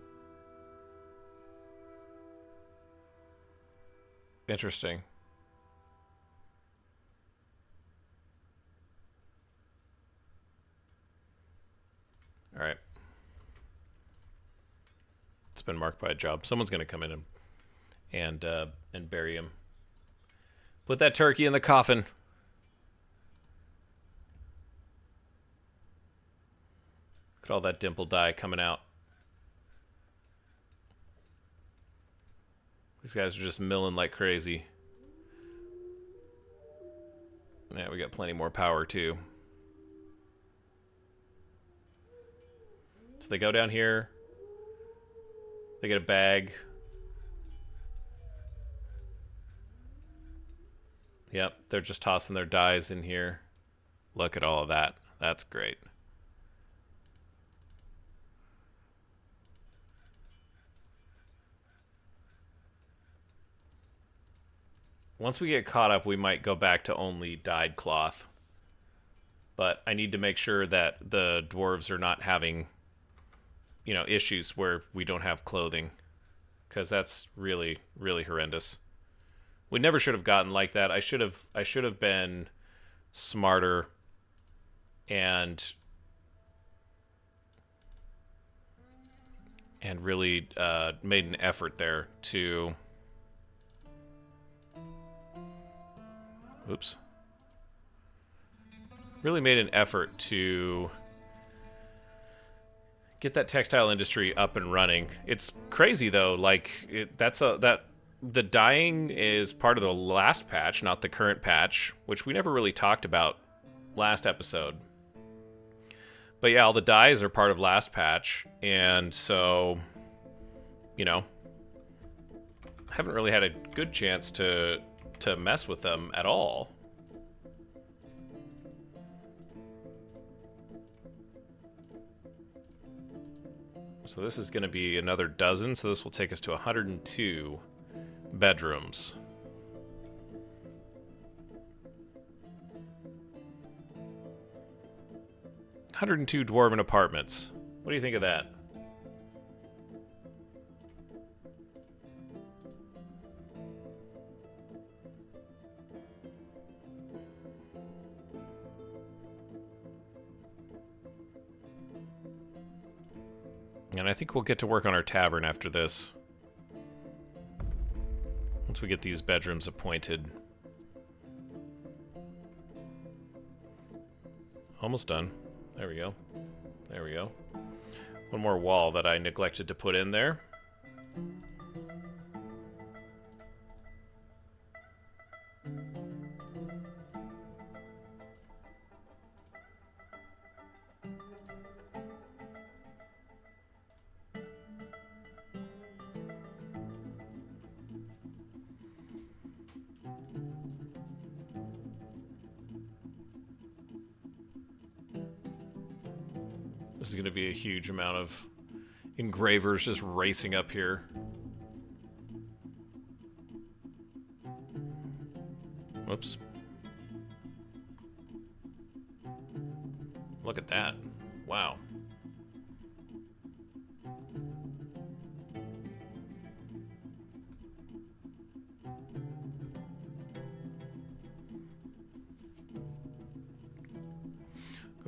A: Interesting. All right. It's been marked by a job. Someone's going to come in and bury him. Put that turkey in the coffin. Look at all that dimple dye coming out. These guys are just milling like crazy. Yeah, we got plenty more power too. So they go down here. They get a bag. Yep, they're just tossing their dyes in here. Look at all of that. That's great. Once we get caught up, we might go back to only dyed cloth. But I need to make sure that the dwarves are not having, you know, issues where we don't have clothing. Because that's really, really horrendous. We never should have gotten like that. I should have been smarter and really made an effort there to... Oops. Really made an effort to get that textile industry up and running. It's crazy though. Like the dyeing is part of the last patch, not the current patch, which we never really talked about last episode. But yeah, all the dyes are part of last patch, and so, you know, I haven't really had a good chance to mess with them at all. So this is going to be another dozen, so this will take us to 102 bedrooms. $102 dwarven apartments. What do you think of that? And I think we'll get to work on our tavern after this. Once we get these bedrooms appointed. Almost done. There we go. There we go. One more wall that I neglected to put in there. This is going to be a huge amount of engravers just racing up here. Whoops. Look at that. Wow.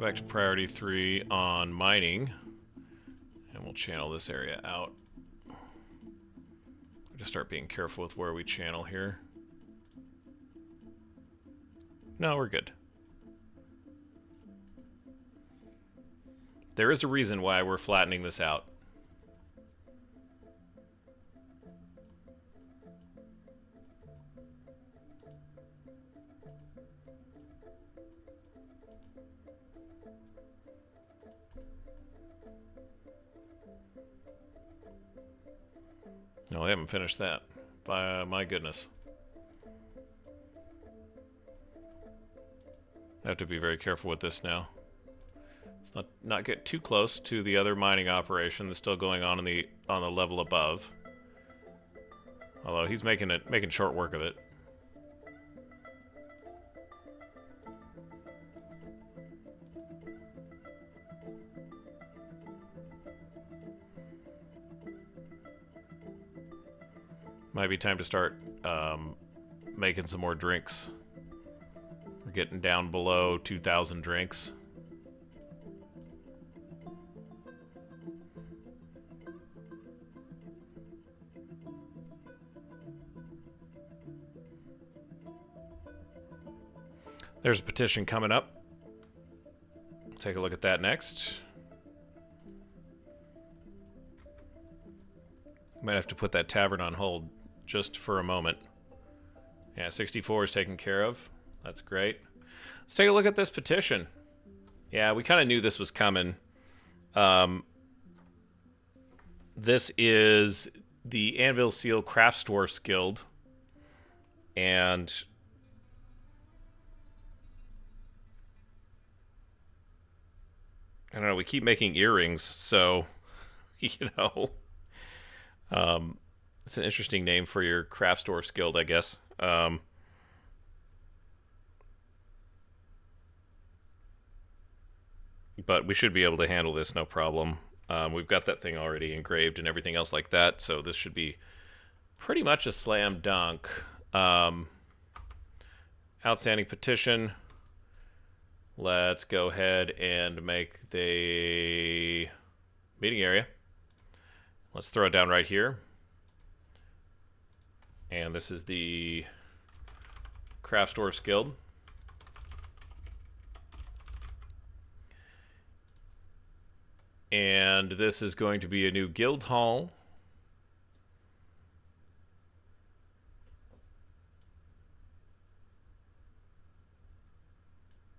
A: Go back to priority 3 on mining. And we'll channel this area out. Just start being careful with where we channel here. No, we're good. There is a reason why we're flattening this out. No, they haven't finished that. By my goodness. I have to be very careful with this now. Let's not get too close to the other mining operation that's still going on in the level above. Although he's making short work of it. Might be time to start making some more drinks. We're getting down below 2,000 drinks. There's a petition coming up. Take a look at that next. Might have to put that tavern on hold just for a moment. Yeah, 64 is taken care of. That's great. Let's take a look at this petition. Yeah, we kind of knew this was coming. This is the Anvilseal Crafts Dwarfs Guild. And I don't know, we keep making earrings, so, you know. It's an interesting name for your Crafts Dwarfs Guild, I guess. But we should be able to handle this, no problem. We've got that thing already engraved and everything else like that, so this should be pretty much a slam dunk. Outstanding petition. Let's go ahead and make the meeting area. Let's throw it down right here. And this is the Crafts Dwarfs Guild. And this is going to be a new guild hall.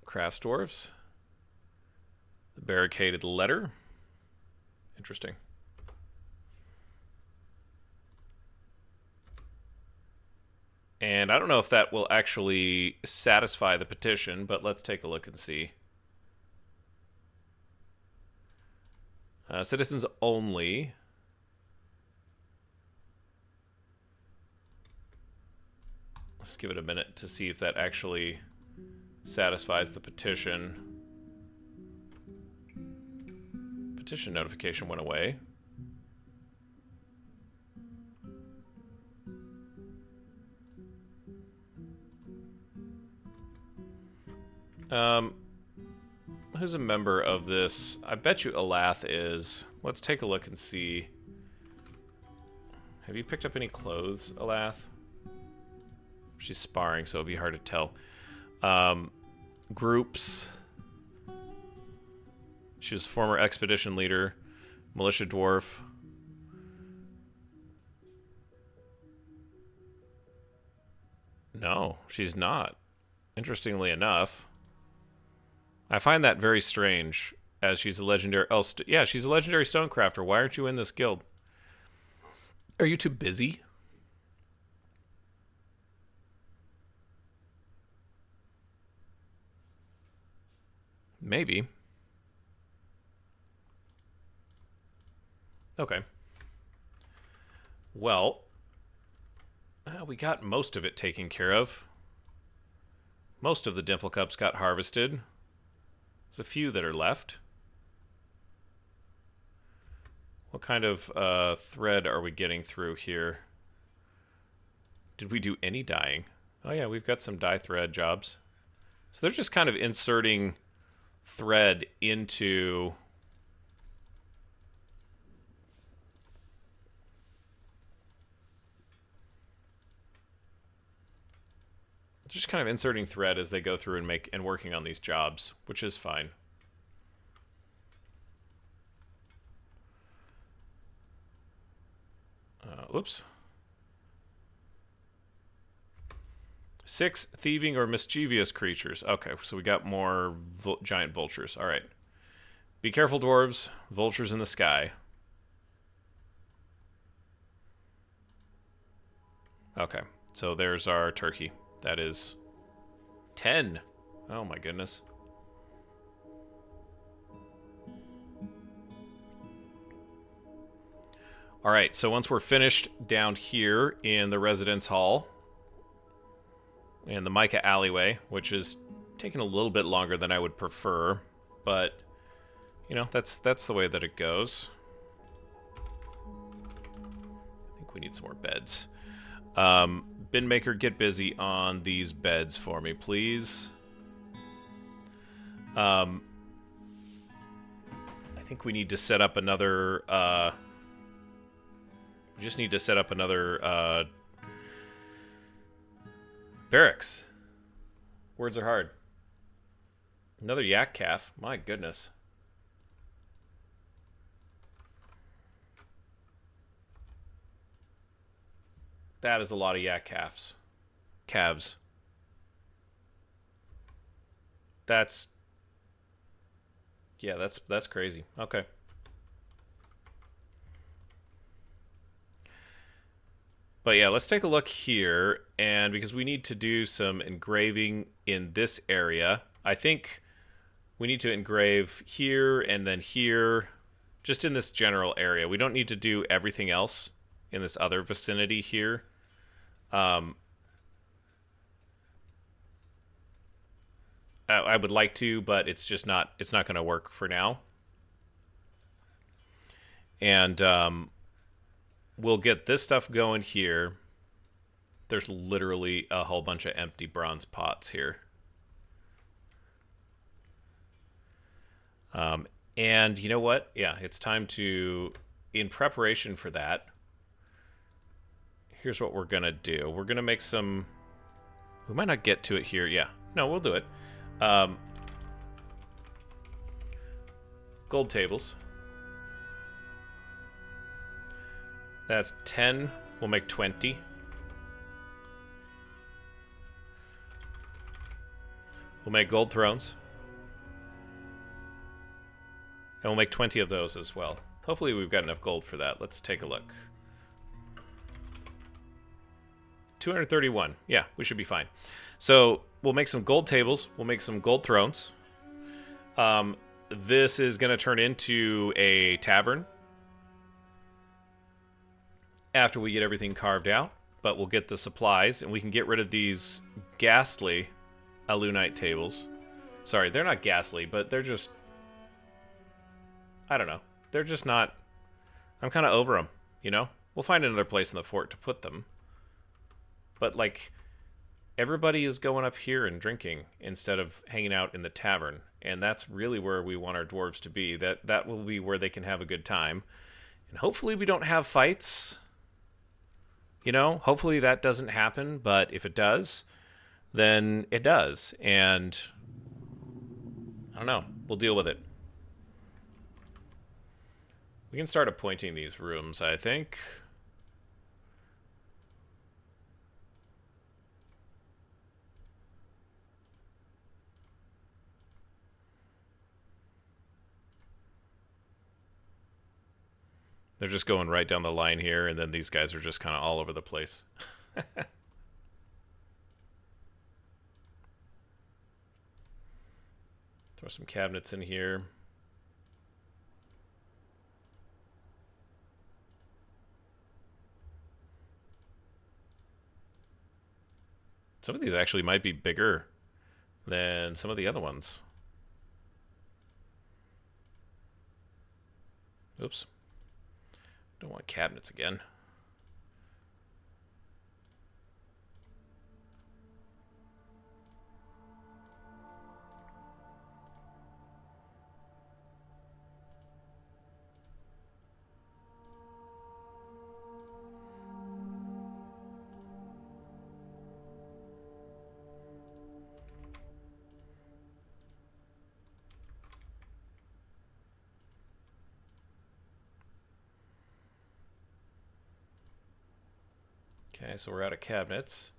A: Crafts Dwarfs. The barricaded letter. Interesting. And I don't know if that will actually satisfy the petition, but let's take a look and see. Citizens only. Let's give it a minute to see if that actually satisfies the petition. Petition notification went away. Who's a member of this? I bet you Elath is. Let's take a look and see. Have you picked up any clothes, Elath? She's sparring, so it'll be hard to tell. Groups. She was former expedition leader, militia dwarf. No, she's not. Interestingly enough. I find that very strange, as she's a legendary... Oh, yeah, she's a legendary stonecrafter. Why aren't you in this guild? Are you too busy? Maybe. Okay. Well, we got most of it taken care of. Most of the dimple cups got harvested. There's a few that are left. What kind of thread are we getting through here? Did we do any dyeing? Oh yeah, we've got some dye thread jobs. So they're just kind of inserting thread into... Just kind of inserting thread as they go through and working on these jobs, which is fine. Whoops. 6 thieving or mischievous creatures. Okay, so we got more giant vultures. All right. Be careful, dwarves. Vultures in the sky. Okay, so there's our turkey. That is 10. Oh my goodness. All right, so once we're finished down here in the residence hall and the mica alleyway, which is taking a little bit longer than I would prefer, but you know, that's the way that it goes. I think we need some more beds. Bin maker, get busy on these beds for me, please. I think we need to set up another... we just need to set up another barracks. Words are hard. Another yak calf. My goodness. That is a lot of yak calves. Calves. That's... Yeah, that's crazy. Okay. But yeah, let's take a look here, and because we need to do some engraving in this area, I think we need to engrave here and then here, just in this general area. We don't need to do everything else in this other vicinity here. I would like to, but it's just not, it's not going to work for now. And we'll get this stuff going here. There's literally a whole bunch of empty bronze pots here. And you know what? Yeah, it's time to, in preparation for that, here's what we're going to do. We're going to make some... We might not get to it here. Yeah. No, we'll do it. Gold tables. That's 10. We'll make 20. We'll make gold thrones. And we'll make 20 of those as well. Hopefully we've got enough gold for that. Let's take a look. 231. Yeah, we should be fine. So we'll make some gold tables. We'll make some gold thrones. This is going to turn into a tavern after we get everything carved out. But we'll get the supplies, and we can get rid of these ghastly alunite tables. Sorry, they're not ghastly, but they're just... I don't know. They're just not... I'm kind of over them, you know? We'll find another place in the fort to put them. But, like, everybody is going up here and drinking instead of hanging out in the tavern. And that's really where we want our dwarves to be. That will be where they can have a good time. And hopefully we don't have fights. You know, hopefully that doesn't happen. But if it does, then it does. And I don't know. We'll deal with it. We can start appointing these rooms, I think. They're just going right down the line here, and then these guys are just kind of all over the place. Throw some cabinets in here. Some of these actually might be bigger than some of the other ones. Oops. Don't want cabinets again. Okay, so we're out of cabinets.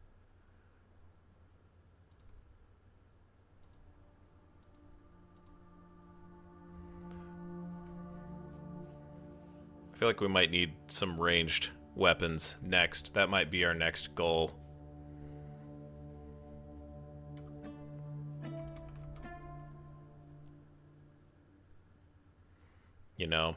A: I feel like we might need some ranged weapons next. That might be our next goal. You know.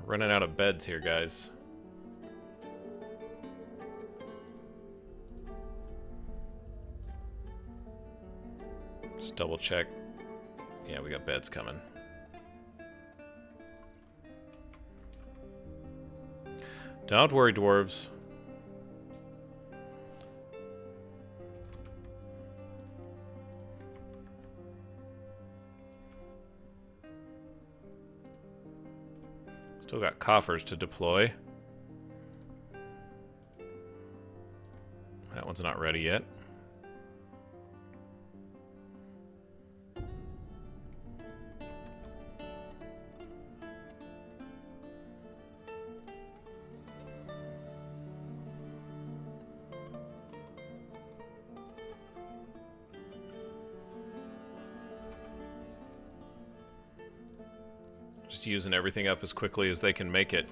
A: Running out of beds here, guys. Just double check. Yeah, we got beds coming. Don't worry, dwarves. Still got coffers to deploy. That one's not ready yet. Just using everything up as quickly as they can make it.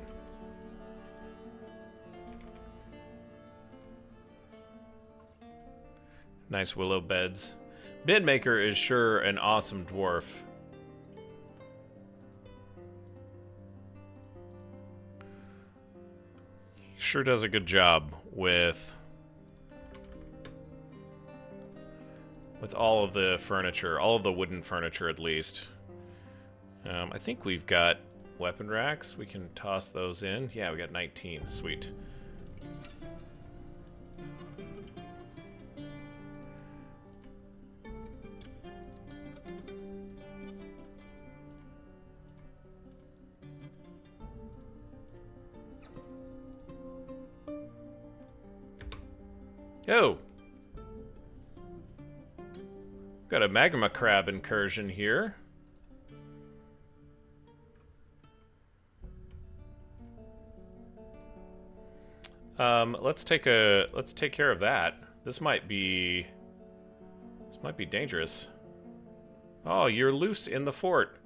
A: Nice willow beds. Bedmaker is sure an awesome dwarf. He sure does a good job with all of the furniture, all of the wooden furniture at least. I think we've got weapon racks. We can toss those in. Yeah, we got 19. Sweet. Oh! Got a magma crab incursion here. Let's take care of that. This might be dangerous. Oh, you're loose in the fort.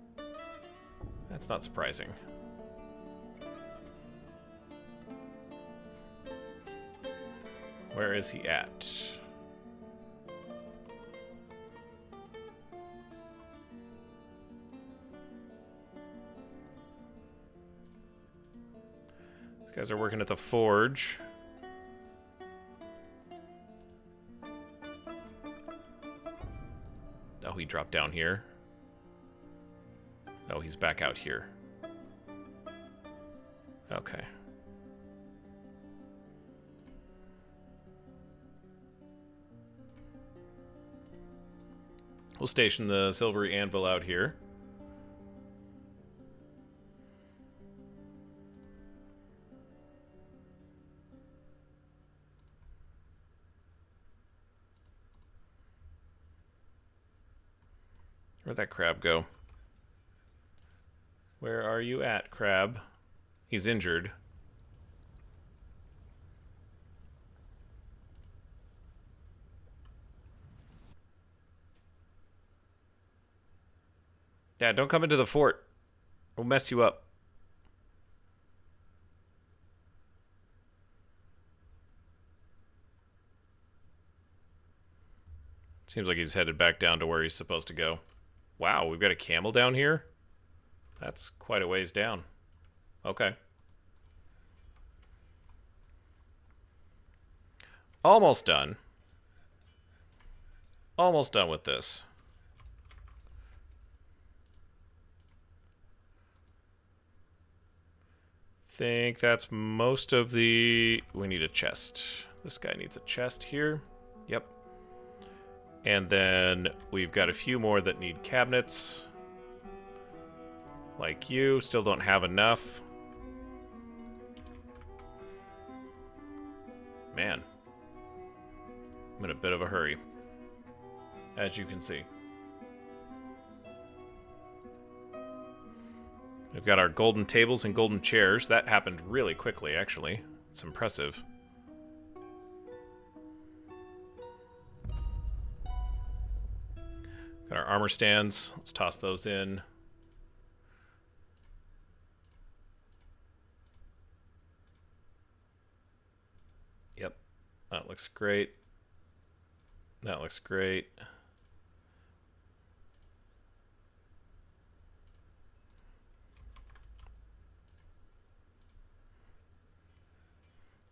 A: That's not surprising. Where is he at? These guys are working at the forge. Oh, he dropped down here. Oh, he's back out here. Okay. We'll station the silvery anvil out here. Where'd that crab go? Where are you at, crab? He's injured. Yeah, don't come into the fort. We'll mess you up. Seems like he's headed back down to where he's supposed to go. Wow, we've got a camel down here? That's quite a ways down. Okay. Almost done. Almost done with this. Think that's most of the... We need a chest. This guy needs a chest here. Yep. And then we've got a few more that need cabinets. Like you, still don't have enough. Man. I'm in a bit of a hurry, as you can see. We've got our golden tables and golden chairs. That happened really quickly, actually. It's impressive. Got our armor stands. Let's toss those in. Yep. That looks great. That looks great.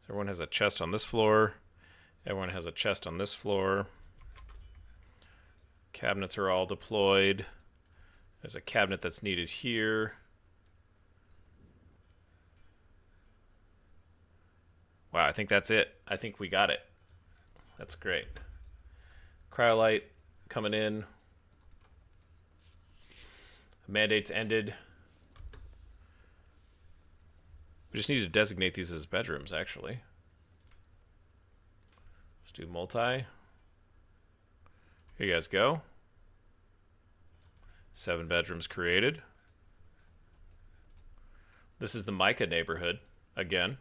A: So everyone has a chest on this floor. Everyone has a chest on this floor. Cabinets are all deployed. There's a cabinet that's needed here. Wow, I think that's it. I think we got it. That's great. Cryolite coming in. Mandates ended. We just need to designate these as bedrooms, actually. Let's do multi. Here you guys go. 7 bedrooms created. This is the Micah neighborhood, again.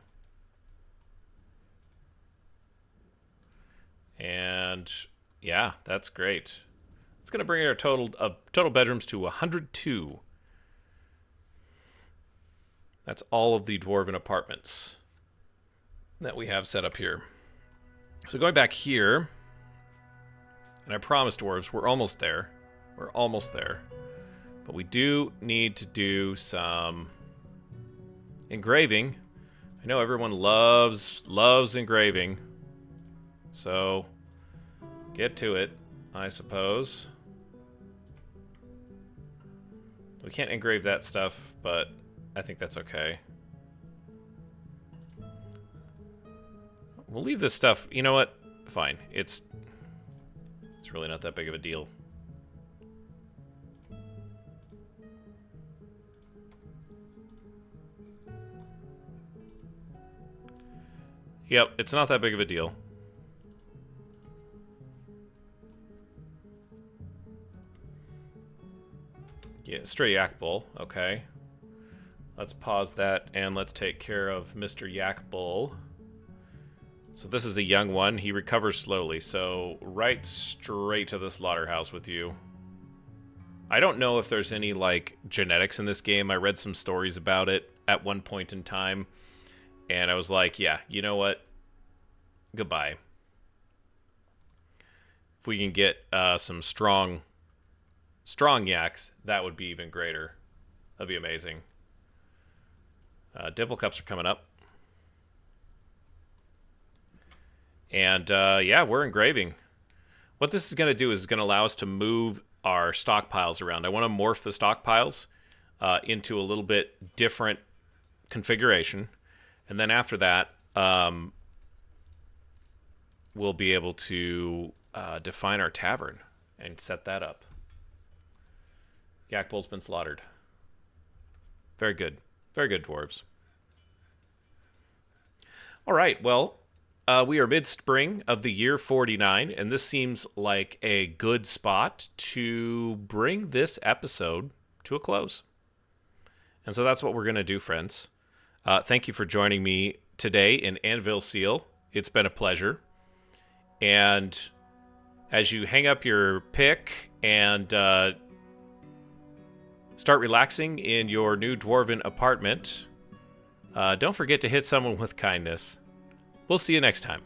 A: And yeah, that's great. It's going to bring our total bedrooms to 102. That's all of the dwarven apartments that we have set up here. So going back here, and I promise, dwarves, we're almost there. We're almost there. But we do need to do some engraving. I know everyone loves engraving. So get to it, I suppose. We can't engrave that stuff, but I think that's okay. We'll leave this stuff. You know what? Fine. It's really not that big of a deal. Yep, it's not that big of a deal. Yeah, stray yak bull. Okay. Let's pause that and let's take care of Mr. Yak Bull. So this is a young one. He recovers slowly, so right straight to the slaughterhouse with you. I don't know if there's any, like, genetics in this game. I read some stories about it at one point in time, and I was like, yeah, you know what? Goodbye. If we can get some strong yaks, that would be even greater. That'd be amazing. Dimple cups are coming up. And, yeah, we're engraving. What this is going to do is going to allow us to move our stockpiles around. I want to morph the stockpiles into a little bit different configuration. And then after that, we'll be able to define our tavern and set that up. Yak Bull's been slaughtered. Very good. Very good, dwarves. All right, well, we are mid-spring of the year 49, and this seems like a good spot to bring this episode to a close. And so that's what we're going to do, friends. Thank you for joining me today in Anvilseal. It's been a pleasure. And as you hang up your pick and start relaxing in your new dwarven apartment, don't forget to hit someone with kindness. We'll see you next time.